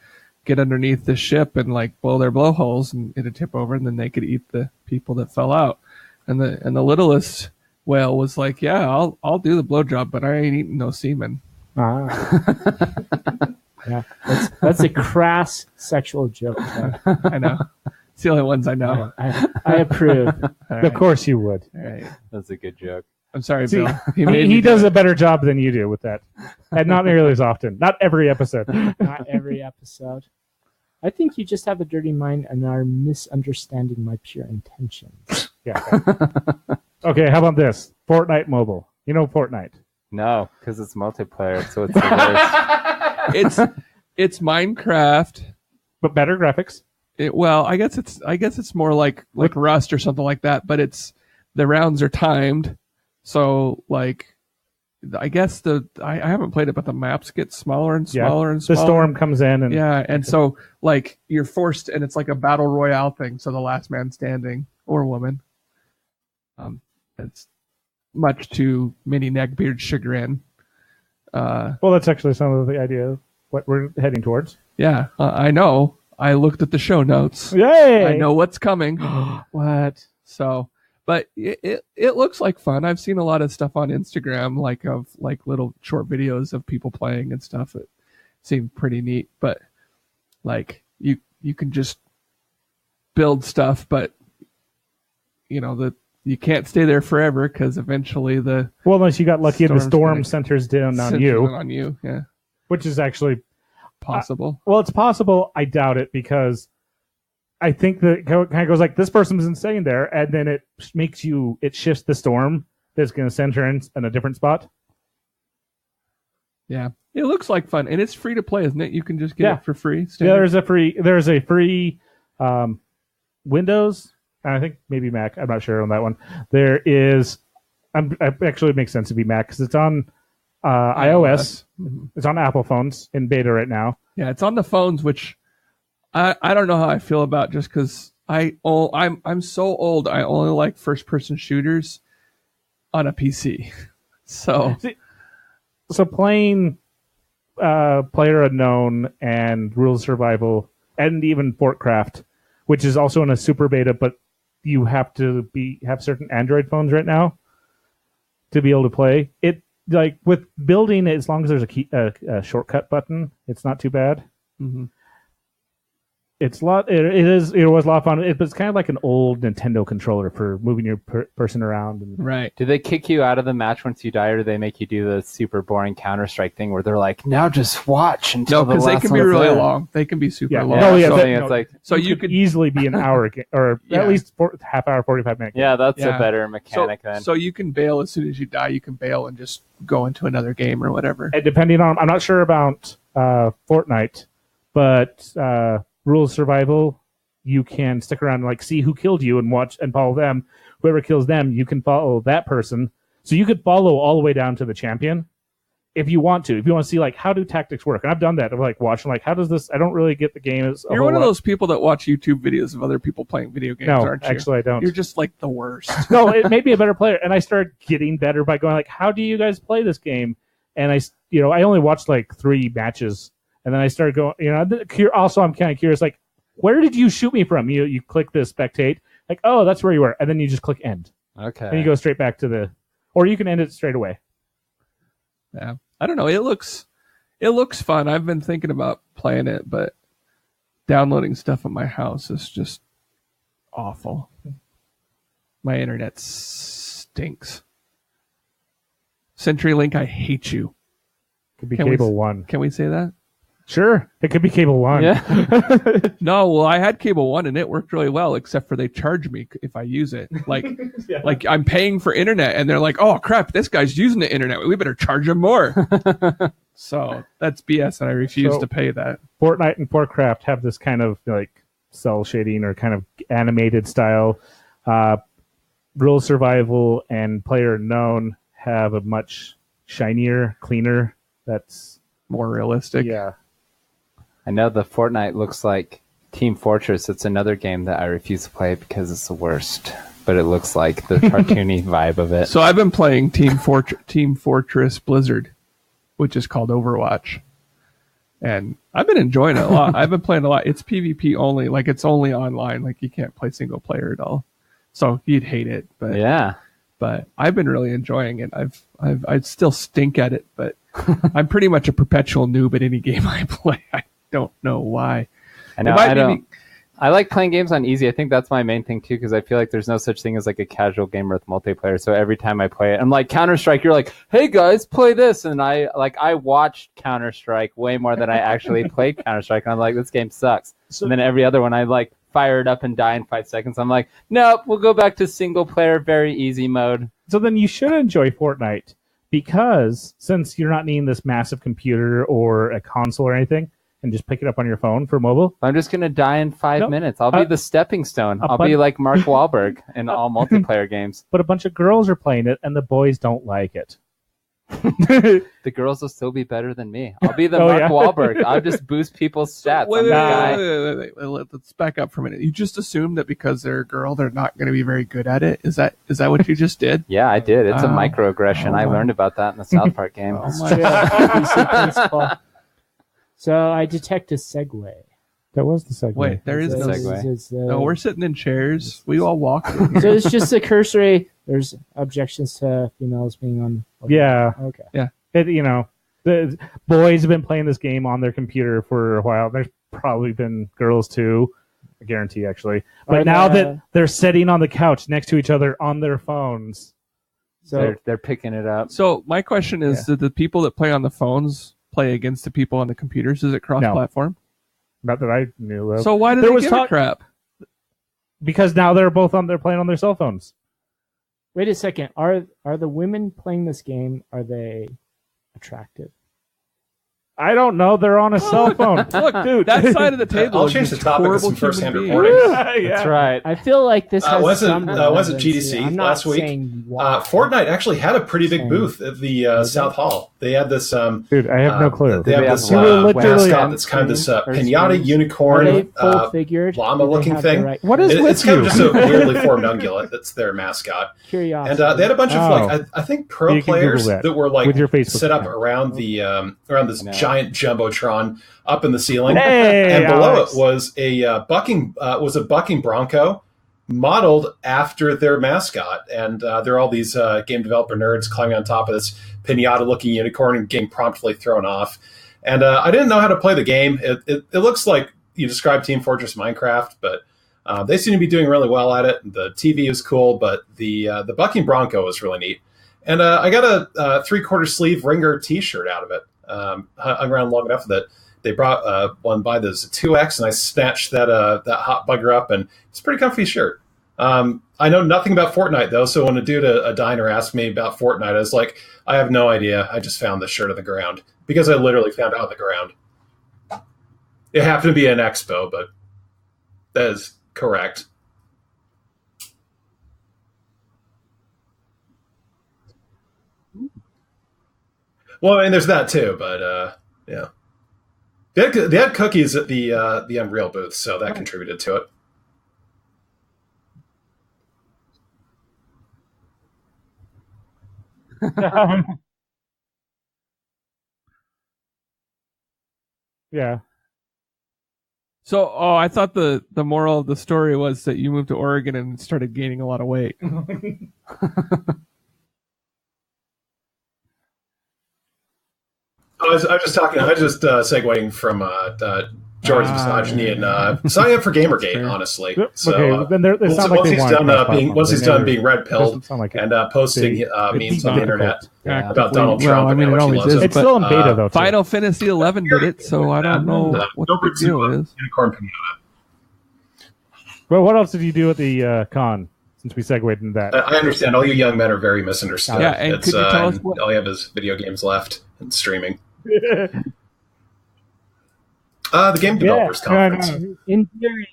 Speaker 3: get underneath the ship and like blow their blowholes, and it'd tip over, and then they could eat the people that fell out. And the littlest whale was like, "Yeah, I'll do the blowjob, but I ain't eating no semen."
Speaker 6: Yeah, that's a crass sexual joke.
Speaker 3: I know. It's the only ones I know.
Speaker 6: I approve.
Speaker 1: Of course you would.
Speaker 3: All right.
Speaker 5: That's a good joke.
Speaker 3: I'm sorry,
Speaker 1: See,
Speaker 3: Bill.
Speaker 1: he does a better job than you do with that, and not nearly as often. Not every episode.
Speaker 6: Not every episode. I think you just have a dirty mind and are misunderstanding my pure intentions.
Speaker 1: Yeah. Okay, how about this? Fortnite Mobile. You know Fortnite.
Speaker 5: No, because it's multiplayer, so it's the worst.
Speaker 3: It's Minecraft.
Speaker 1: But better graphics.
Speaker 3: I guess it's more like Rust or something like that, but the rounds are timed. So like, I guess I haven't played it, but the maps get smaller and smaller and smaller.
Speaker 1: The storm comes in and
Speaker 3: and so like you're forced, and it's like a battle royale thing. So the last man standing or woman. It's much to Mini Neckbeard's chagrin.
Speaker 1: well, that's actually some of the idea of what we're heading towards.
Speaker 3: Yeah, I know. I looked at the show notes.
Speaker 1: Yay!
Speaker 3: I know what's coming.
Speaker 1: What?
Speaker 3: So, but it looks like fun. I've seen a lot of stuff on Instagram, of little short videos of people playing and stuff. It seemed pretty neat. But like you can just build stuff, but you can't stay there forever because eventually
Speaker 1: Unless you got lucky and the
Speaker 3: Storm's
Speaker 1: storm
Speaker 3: gonna
Speaker 1: centers down on
Speaker 3: centers
Speaker 1: you,
Speaker 3: on you. Yeah,
Speaker 1: which is actually
Speaker 3: possible.
Speaker 1: well, it's possible. I doubt it because I think that it kind of goes like this person isn't staying there, and then it shifts the storm that's going to center in a different spot.
Speaker 3: Yeah, it looks like fun, and it's free to play, isn't it? You can just get it for free.
Speaker 1: Yeah, there's a free Windows, and I think maybe Mac. I'm not sure on that one. There is. Actually, it makes sense to be Mac because it's on iOS.
Speaker 3: Mm-hmm.
Speaker 1: It's on Apple phones in beta right now.
Speaker 3: Yeah, it's on the phones, which I don't know how I feel about, just because I'm so old. I only like first person shooters on a PC. So
Speaker 1: playing Player Unknown and Rules Survival and even Fortcraft, which is also in a super beta, but you have to have certain Android phones right now to be able to play it. Like with building, as long as there's a shortcut button, it's not too bad.
Speaker 3: Mm-hmm.
Speaker 1: It's a lot. It was a lot of fun. But it's kind of like an old Nintendo controller for moving your person around.
Speaker 3: Right.
Speaker 5: Do they kick you out of the match once you die, or do they make you do the super boring Counter-Strike thing where they're like, now just watch until
Speaker 3: No, because they can be really long. They can be super long.
Speaker 1: So you could easily be an hour or at least half hour, 45-minute.
Speaker 5: Yeah, that's a better mechanic then.
Speaker 3: So you can bail as soon as you die. You can bail and just go into another game or whatever.
Speaker 1: And depending on, I'm not sure about Fortnite, but Rules Survival you can stick around and like see who killed you and watch and follow them. Whoever kills them, you can follow that person. So you could follow all the way down to the champion if you want to. If you want to see like how do tactics work, and I've done that. I'm like watching like how does this? I don't really get the game.
Speaker 3: You're one of those people that watch YouTube videos of other people playing video games, aren't you?
Speaker 1: Actually, I don't.
Speaker 3: You're just like the worst.
Speaker 1: No, it made me a better player, and I started getting better by going like, how do you guys play this game? And I only watched like 3 matches, and then I started going. Also, I'm kind of curious, like, where did you shoot me from? You click the spectate, like, oh, that's where you were, and then you just click end.
Speaker 5: Okay.
Speaker 1: And you go straight back to or you can end it straight away.
Speaker 3: Yeah, I don't know. It looks fun. I've been thinking about playing it, but downloading stuff at my house is just awful. My internet stinks. CenturyLink, I hate you.
Speaker 1: Could be Cable One.
Speaker 3: Can we say that?
Speaker 1: Sure, it could be Cable One.
Speaker 5: Yeah.
Speaker 3: No, well, I had Cable One and it worked really well, except for they charge me if I use it. Like, like I'm paying for internet, and they're like, "Oh crap, this guy's using the internet. We better charge him more." So that's BS, and I refuse to pay that.
Speaker 1: Fortnite and Warcraft have this kind of like cell shading or kind of animated style. Rule Survival and Player Unknown have a much shinier, cleaner. That's
Speaker 3: more realistic.
Speaker 1: Yeah.
Speaker 5: I know the Fortnite looks like Team Fortress. It's another game that I refuse to play because it's the worst. But it looks like the cartoony vibe of it.
Speaker 3: So I've been playing Team Fortress Blizzard, which is called Overwatch. And I've been enjoying it a lot. I've been playing a lot. It's PvP only. Like, it's only online. Like, you can't play single player at all. So you'd hate it. But
Speaker 5: yeah.
Speaker 3: But I've been really enjoying it. I still stink at it, but I'm pretty much a perpetual noob at any game I play. I don't know why.
Speaker 5: I know. I like playing games on easy. I think that's my main thing too, because I feel like there's no such thing as like a casual gamer with multiplayer. So every time I play it, I'm like, Counter-Strike, you're like, hey guys, play this. And I watched Counter-Strike way more than I actually played Counter-Strike. And I'm like, this game sucks. And then every other one I like fire it up and die in 5 seconds. I'm like, nope, we'll go back to single player, very easy mode.
Speaker 1: So then you should enjoy Fortnite, because since you're not needing this massive computer or a console or anything, and just pick it up on your phone for mobile.
Speaker 5: I'm just going to die in 5 minutes. I'll be the stepping stone. I'll be like Mark Wahlberg in all multiplayer games.
Speaker 1: But a bunch of girls are playing it, and the boys don't like it.
Speaker 5: The girls will still be better than me. I'll be the Mark Wahlberg. I'll just boost people's stats.
Speaker 3: Wait. Let's back up for a minute. You just assumed that because they're a girl, they're not going to be very good at it. Is that what you just did?
Speaker 5: Yeah, I did. It's a microaggression. I learned about that in the South Park game.
Speaker 6: Oh my God. So I detect a segue.
Speaker 1: That was the segue.
Speaker 3: Wait, there is no
Speaker 5: segue.
Speaker 3: No, we're sitting in chairs. We all walk.
Speaker 6: So it's just a cursory. There's objections to females being on.
Speaker 1: Yeah.
Speaker 6: Okay.
Speaker 3: Yeah.
Speaker 1: The boys have been playing this game on their computer for a while. There's probably been girls too. I guarantee, actually. But now that they're sitting on the couch next to each other on their phones,
Speaker 5: so they're picking it up.
Speaker 3: So my question is: do the people that play on the phones play against the people on the computers? Is it cross-platform?
Speaker 1: Not that I knew of.
Speaker 3: So why do they give a crap?
Speaker 1: Because now they're playing on their cell phones.
Speaker 6: Wait a second. Are the women playing this game, are they attractive?
Speaker 1: I don't know. They're on a cell phone.
Speaker 3: Look, dude, that side of the table.
Speaker 2: I'll change the topic of some first-hand reporting.
Speaker 5: That's right.
Speaker 6: I feel like this has
Speaker 2: wasn't GDC last week. Fortnite actually had a pretty big booth at the South Hall. They had this.
Speaker 1: Dude, I have no clue.
Speaker 2: They have this mascot that's kind of this pinata unicorn llama-looking thing.
Speaker 1: What is
Speaker 2: it's kind of just a weirdly formed ungulate that's their mascot.
Speaker 6: Curiosity.
Speaker 2: And they had a bunch of I think pro players that were like set up around the around this giant jumbotron up in the ceiling, and below it was a bucking bronco modeled after their mascot, and there are all these game developer nerds climbing on top of this pinata-looking unicorn and getting promptly thrown off. And I didn't know how to play the game. It looks like you described Team Fortress Minecraft, but they seem to be doing really well at it. The TV is cool, but the bucking bronco is really neat. And I got a 3/4 sleeve Ringer T-shirt out of it. Hung around long enough that they brought one by this 2X, and I snatched that hot bugger up, and it's a pretty comfy shirt. I know nothing about Fortnite, though, so when a dude at a diner asked me about Fortnite, I was like, I have no idea. I just found this shirt on the ground, because I literally found it on the ground. It happened to be an expo, but That is correct. Well, I mean, there's that too, but yeah, they had cookies at the Unreal booth, so that contributed to it.
Speaker 1: Yeah.
Speaker 3: So, I thought the moral of the story was that you moved to Oregon and started gaining a lot of weight.
Speaker 2: I was just talking. I was just segueing from George's misogyny and signing up for Gamergate. Honestly, so
Speaker 1: okay, then they sound like
Speaker 2: once
Speaker 1: they
Speaker 2: he's
Speaker 1: want
Speaker 2: done once he's done being red pilled
Speaker 1: doesn't sound like
Speaker 2: and posting memes on the internet
Speaker 3: Yeah.
Speaker 2: about Donald
Speaker 3: Well,
Speaker 2: Trump
Speaker 3: I mean,
Speaker 2: and
Speaker 3: it
Speaker 2: how much he
Speaker 3: always
Speaker 2: loves
Speaker 3: is,
Speaker 2: him.
Speaker 1: It's still in beta though. Too.
Speaker 3: Final Fantasy 11 did it, so I don't know what the big deal is.
Speaker 2: Unicorn Pinata.
Speaker 1: Well, what else did you do at the con? Since we segued into that,
Speaker 2: I understand. All you young men are very misunderstood.
Speaker 3: Yeah, and could you tell us what...
Speaker 2: all you have is video games left and streaming. The Game Developers Conference.
Speaker 6: In theory,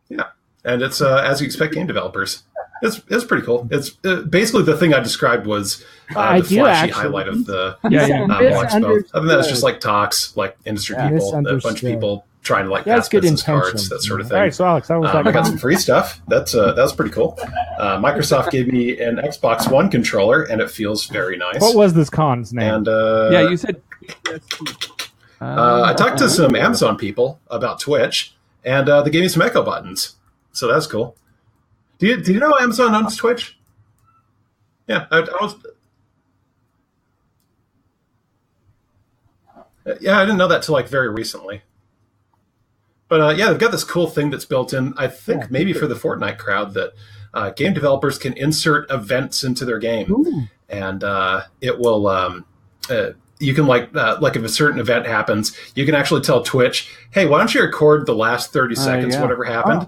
Speaker 2: Yeah, and it's as you expect game developers. It's pretty cool. It's basically the thing I described was
Speaker 6: I
Speaker 2: the
Speaker 6: do
Speaker 2: flashy
Speaker 6: actually.
Speaker 2: highlight of the
Speaker 3: Yeah.
Speaker 2: Expo. Other than that, it's
Speaker 6: Misunderstood.
Speaker 2: just like talks, like industry
Speaker 6: Yeah.
Speaker 2: people, a bunch of
Speaker 6: Misunderstood.
Speaker 2: people trying to like
Speaker 6: He has
Speaker 2: pass
Speaker 6: good
Speaker 2: business
Speaker 6: intentions,
Speaker 2: cards, that sort of
Speaker 1: all
Speaker 2: thing.
Speaker 1: right. So Alex, that was
Speaker 2: I got some free stuff. That was pretty cool. Microsoft gave me an Xbox One controller, and it feels very nice.
Speaker 1: What was this con's name?
Speaker 2: And
Speaker 3: Yeah, you said...
Speaker 2: I talked to some Amazon people about Twitch, and they gave me some Echo buttons. So that's cool. Do you know Amazon owns Twitch? Yeah, I was. Yeah, I didn't know that till like very recently. But yeah, they've got this cool thing that's built in. I think maybe for the Fortnite crowd that game developers can insert events into their game, and it will. You can like if a certain event happens, you can actually tell Twitch, "Hey, why don't you record the last 30 seconds,
Speaker 5: yeah.
Speaker 2: whatever happened?"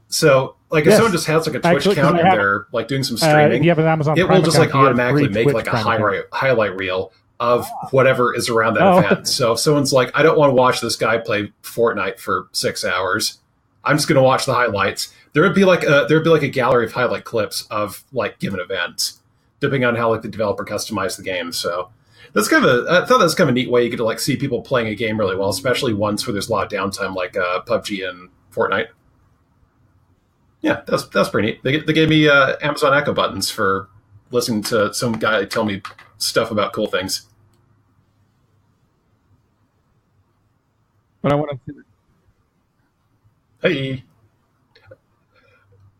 Speaker 2: So, like, if
Speaker 1: Yes.
Speaker 2: someone just has like a Twitch
Speaker 1: Actually, 'cause
Speaker 2: account
Speaker 1: I
Speaker 2: and
Speaker 1: have-
Speaker 2: they're like doing some
Speaker 1: if
Speaker 2: streaming,
Speaker 1: you have an Amazon
Speaker 2: it
Speaker 1: Prime
Speaker 2: will just
Speaker 1: account,
Speaker 2: like
Speaker 1: you get
Speaker 2: automatically
Speaker 1: free
Speaker 2: make
Speaker 1: Twitch
Speaker 2: like a
Speaker 1: Prime account.
Speaker 2: highlight reel of whatever is around that
Speaker 1: Oh.
Speaker 2: event. So if someone's like, I don't want to watch this guy play Fortnite for 6 hours, I'm just going to watch the highlights. There would be like a gallery of highlight clips of like given events, depending on how like the developer customized the game. So that's I thought that's kind of a neat way you get to like see people playing a game really well, especially ones where there's a lot of downtime, like PUBG and Fortnite. Yeah, that's pretty neat. They gave me Amazon Echo buttons for listening to some guy tell me stuff about cool things.
Speaker 3: But I want to see
Speaker 2: Hey,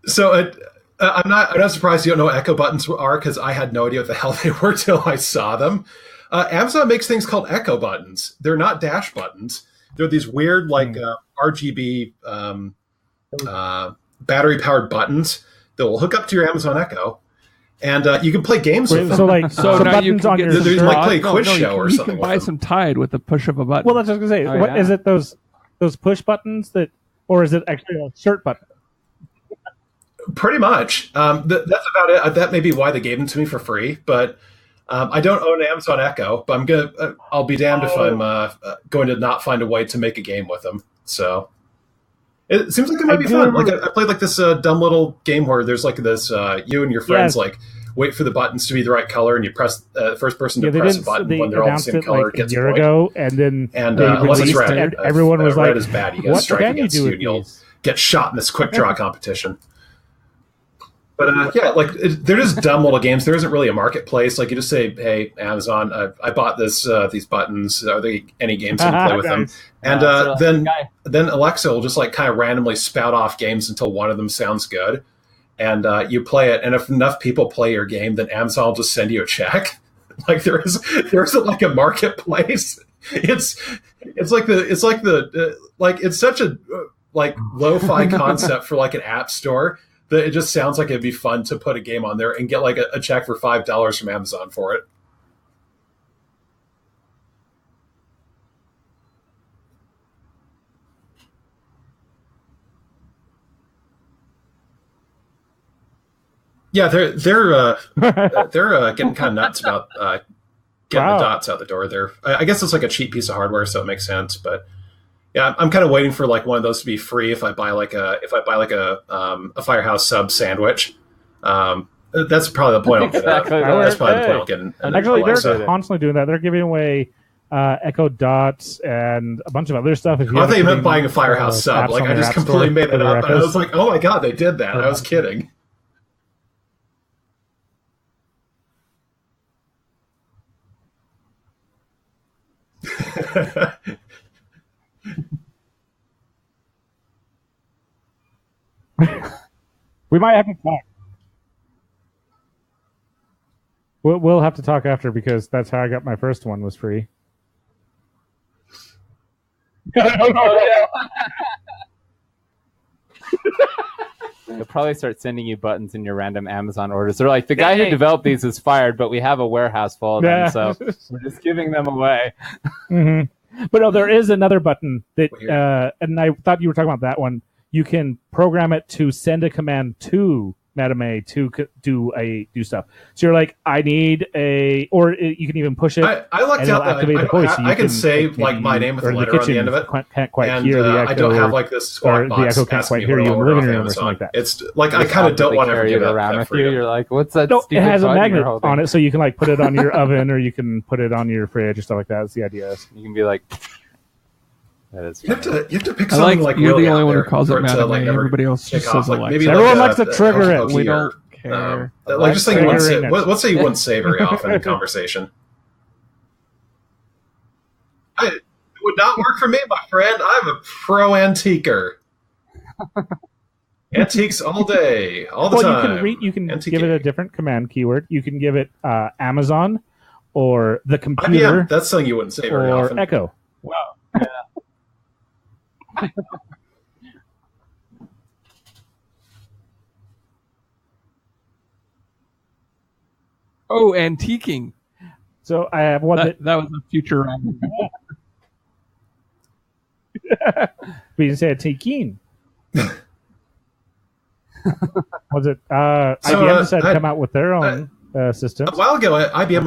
Speaker 2: so I'm not surprised you don't know what Echo buttons are, because I had no idea what the hell they were till I saw them. Amazon makes things called Echo buttons. They're not dash buttons. They're these weird like RGB battery powered buttons that will hook up to your Amazon Echo, and you can play games with them.
Speaker 1: So like
Speaker 3: So now you
Speaker 1: buttons
Speaker 3: can
Speaker 1: on
Speaker 3: get
Speaker 1: your
Speaker 3: some
Speaker 2: There's
Speaker 1: shirt.
Speaker 2: like play a quiz
Speaker 3: you
Speaker 2: show or
Speaker 3: you
Speaker 2: something
Speaker 3: can
Speaker 2: with
Speaker 3: buy
Speaker 2: them.
Speaker 3: some Tide with the push of a button.
Speaker 1: Well, that's what I was gonna say.
Speaker 5: Oh,
Speaker 1: What
Speaker 5: yeah.
Speaker 1: is it? Those push buttons or is it actually a shirt button?
Speaker 2: Pretty much. That's about it. That may be why they gave them to me for free. But I don't own an Amazon Echo. But I'll be damned if I'm going to not find a way to make a game with them. So it seems like it might be fun. Like I played like this dumb little game where there's like this you and your friends like wait for the buttons to be the right color, and you press the first person to
Speaker 1: They
Speaker 2: press a
Speaker 1: didn't.
Speaker 2: button
Speaker 1: They
Speaker 2: when they're all the
Speaker 1: announced
Speaker 2: same
Speaker 1: it
Speaker 2: color
Speaker 1: like a
Speaker 2: gets a
Speaker 1: year
Speaker 2: point.
Speaker 1: ago, and then
Speaker 2: And
Speaker 1: they
Speaker 2: unless it's
Speaker 1: released,
Speaker 2: red,
Speaker 1: and everyone was like,
Speaker 2: red is bad. You got to
Speaker 1: "What
Speaker 2: strike
Speaker 1: can you
Speaker 2: against
Speaker 1: do
Speaker 2: you,
Speaker 1: with
Speaker 2: and you'll
Speaker 1: these?"
Speaker 2: get shot in this quick draw competition. But yeah, like they're just dumb little games. There isn't really a marketplace. Like you just say, "Hey, Amazon, I bought these buttons. Are there any games I can play with them?"
Speaker 1: Nice.
Speaker 2: And
Speaker 5: so
Speaker 2: then Alexa will just like kind of randomly spout off games until one of them sounds good, and you play it. And if enough people play your game, then Amazon will just send you a check. Like there isn't like a marketplace. It's such a like lo-fi concept for like an app store that it just sounds like it'd be fun to put a game on there and get like a check for $5 from Amazon for it. Yeah, they're getting kind of nuts about getting
Speaker 1: Wow.
Speaker 2: the dots out the door. I guess it's like a cheap piece of hardware, so it makes sense. But Yeah, I'm kind of waiting for like one of those to be free if I buy like a Firehouse sub sandwich. That's probably the point I'll get.
Speaker 5: Exactly.
Speaker 2: That's probably the point I'll get.
Speaker 1: Actually, they're
Speaker 2: Alexa.
Speaker 1: constantly doing that. They're giving away Echo Dots and a bunch of other stuff. If you
Speaker 2: I thought you meant buying a Firehouse sub. Like I just completely made that up, and I was like, "Oh my god, they did that!" I was kidding.
Speaker 1: We might have to talk. We'll have to talk after because that's how I got my first one was free.
Speaker 5: They'll probably start sending you buttons in your random Amazon orders. They're like, the guy who developed these is fired, but we have a warehouse full of them, so we're just giving them away.
Speaker 1: Mm-hmm. But no, there is another button that, and I thought you were talking about that one. You can program it to send a command to Madame A to do stuff. So you're like, I need a, or you can even push it.
Speaker 2: I lucked out that I can say like my name with a letter on the end of it.
Speaker 1: Can't quite
Speaker 2: and,
Speaker 1: hear the echo.
Speaker 2: I don't have like this squawk box.
Speaker 1: The echo can't quite hear you in the living room or something like that.
Speaker 2: It's like I kind of don't want to give it
Speaker 5: around with you. You're like, what's that?
Speaker 1: No,
Speaker 5: stupid
Speaker 1: it has a magnet
Speaker 5: holding?
Speaker 1: on it, so you can like put it on your oven or you can put it on your fridge or stuff like that. That's the idea.
Speaker 5: You can be like. That is
Speaker 2: you have to pick
Speaker 3: I
Speaker 2: something
Speaker 3: like
Speaker 2: like
Speaker 3: you're
Speaker 2: really
Speaker 3: the only
Speaker 2: out
Speaker 3: one who
Speaker 2: there
Speaker 3: calls
Speaker 2: for
Speaker 3: it
Speaker 2: to,
Speaker 3: Madame.
Speaker 2: like, never
Speaker 3: Everybody else
Speaker 2: kick
Speaker 3: just
Speaker 2: off.
Speaker 3: says
Speaker 2: Like,
Speaker 3: Alexa.
Speaker 2: maybe
Speaker 1: Everyone
Speaker 2: like
Speaker 1: likes to trigger it.
Speaker 3: We don't care.
Speaker 2: Like just saying you wouldn't say,
Speaker 1: Triggering it.
Speaker 2: let's say you wouldn't say very often in conversation. It would not work for me, my friend. I'm a pro antiquer. Antiques all day, all the time.
Speaker 1: You can give it a different command keyword. You can give it Amazon or the computer.
Speaker 2: IBM, that's something you wouldn't say very
Speaker 1: or
Speaker 2: often.
Speaker 1: Echo.
Speaker 5: Wow.
Speaker 3: Oh, antiquing.
Speaker 1: So I have one
Speaker 3: That was a future round.
Speaker 1: we didn't say a Tekin. Was it IBM decided to come out with their own systems?
Speaker 2: A while ago, IBM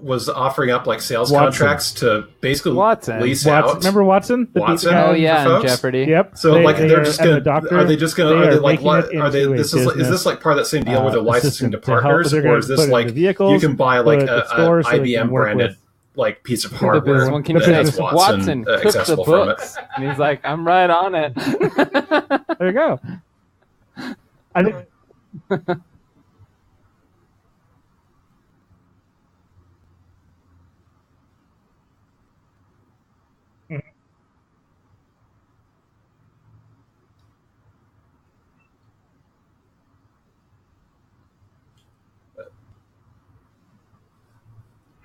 Speaker 2: was offering up like sales
Speaker 1: Watson.
Speaker 2: contracts to basically lease out.
Speaker 1: Remember Watson? The
Speaker 2: Watson?
Speaker 1: guy?
Speaker 5: Oh yeah, in
Speaker 2: folks?
Speaker 5: Jeopardy.
Speaker 1: Yep.
Speaker 2: So they're just
Speaker 1: and
Speaker 2: gonna.
Speaker 1: the doctor,
Speaker 2: Are they just gonna? Are they like?
Speaker 1: making it
Speaker 2: Are they?
Speaker 1: into a
Speaker 2: This is
Speaker 1: business,
Speaker 2: this like part of that same deal where they're licensing to
Speaker 1: assistant to help.
Speaker 2: partners,
Speaker 1: They're
Speaker 2: or
Speaker 1: gonna
Speaker 2: is this
Speaker 1: put it in
Speaker 2: like
Speaker 1: the vehicles,
Speaker 2: you can buy like
Speaker 1: put it
Speaker 2: a
Speaker 1: at stores so they
Speaker 2: IBM
Speaker 1: can work
Speaker 2: branded
Speaker 1: with
Speaker 2: like piece of
Speaker 5: The
Speaker 2: hardware
Speaker 5: businessman can
Speaker 2: that
Speaker 5: say,
Speaker 2: has
Speaker 5: Watson, cook the
Speaker 2: accessible from it?
Speaker 5: books. And he's like, I'm right on it.
Speaker 1: There you go. I think.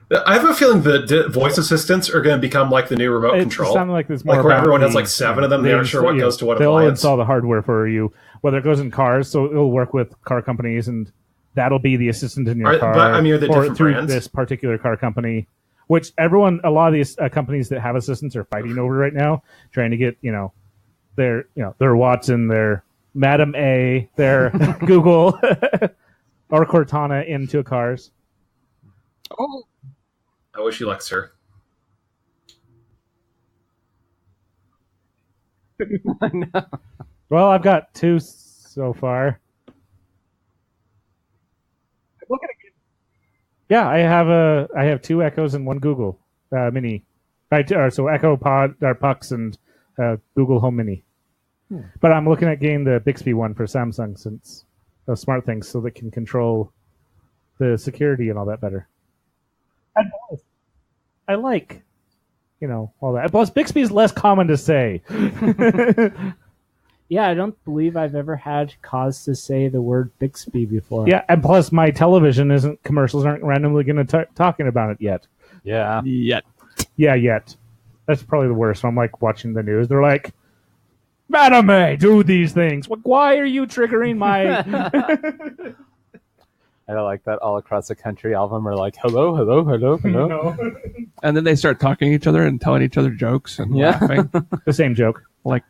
Speaker 2: I have a feeling that voice assistants are going to become like the new remote control.
Speaker 1: It sounded like this more
Speaker 2: like where
Speaker 1: about
Speaker 2: everyone has
Speaker 1: the-
Speaker 2: like 7 of them. They aren't sure what goes to what
Speaker 1: They'll
Speaker 2: appliance.
Speaker 1: install the hardware for you, whether it goes in cars, so it'll work with car companies, and that'll be the assistant in your car.
Speaker 2: But I mean, are they
Speaker 1: or
Speaker 2: different
Speaker 1: through
Speaker 2: brands?
Speaker 1: this particular car company, which a lot of these companies that have assistants are fighting over right now, trying to get their Watson, their Madame A, their Google or Cortana into cars.
Speaker 3: Oh,
Speaker 2: I wish you liked her.
Speaker 5: I know.
Speaker 1: Well, I've got 2 so far. Yeah, I have 2 Echoes and 1 Google Mini. So Echo Pod or Pucks and Google Home Mini. But I'm looking at getting the Bixby one for Samsung since those smart things, so they can control the security and all that better. I like, all that. Plus, Bixby is less common to say.
Speaker 6: Yeah, I don't believe I've ever had cause to say the word Bixby before.
Speaker 1: Yeah, and plus my television commercials aren't randomly going to talking about it yet.
Speaker 5: Yeah.
Speaker 3: yet.
Speaker 1: Yeah, yet. That's probably the worst. I'm like watching the news. They're like, Madame A, do these things. Why are you triggering my...
Speaker 5: I don't like that all across the country. All of them are like, hello, hello, hello, hello.
Speaker 3: And then they start talking to each other and telling each other jokes and
Speaker 5: Yeah.
Speaker 3: laughing.
Speaker 1: The same joke.
Speaker 3: Like,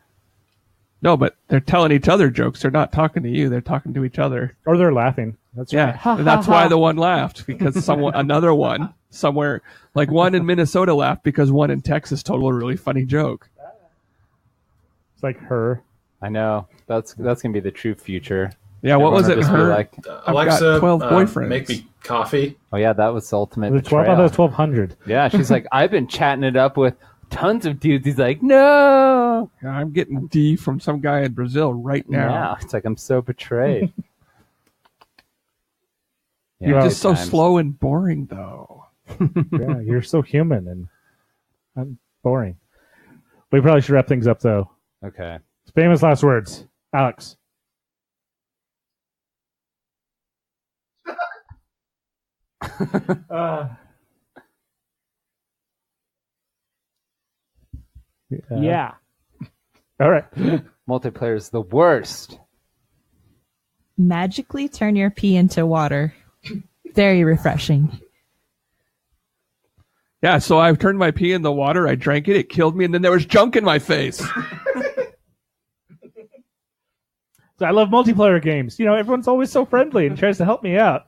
Speaker 3: no, but they're telling each other jokes. They're not talking to you. They're talking to each other.
Speaker 1: Or they're laughing. That's
Speaker 3: Yeah,
Speaker 1: right.
Speaker 3: and that's why the one laughed, because another one somewhere, like one in Minnesota laughed because one in Texas told a really funny joke.
Speaker 1: It's like her.
Speaker 5: I know that's gonna be the true future.
Speaker 3: Yeah, what was
Speaker 5: Everyone
Speaker 3: it?
Speaker 5: will just be
Speaker 3: Her?
Speaker 5: like,
Speaker 3: I've
Speaker 2: Alexa,
Speaker 3: got 12 boyfriends.
Speaker 2: make me coffee.
Speaker 5: oh yeah, that was the ultimate
Speaker 1: The 12
Speaker 5: betrayal.
Speaker 1: out of 1,200.
Speaker 5: Yeah, she's like, I've been chatting it up with tons of dudes. He's like, no.
Speaker 3: I'm getting D from some guy in Brazil right now.
Speaker 5: Yeah, it's like I'm so betrayed.
Speaker 3: You're
Speaker 1: Yeah,
Speaker 3: just so
Speaker 5: times.
Speaker 3: slow and boring, though.
Speaker 1: Yeah, you're so human and I'm boring. We probably should wrap things up, though.
Speaker 5: Okay.
Speaker 1: Famous last words. Alex.
Speaker 6: Yeah.
Speaker 1: All right.
Speaker 5: Multiplayer is the worst.
Speaker 4: Magically turn your pee into water. Very refreshing.
Speaker 3: Yeah, so I turned my pee in the water, I drank it, it killed me, and then there was junk in my face.
Speaker 1: So I love multiplayer games. You know, everyone's always so friendly and tries to help me out.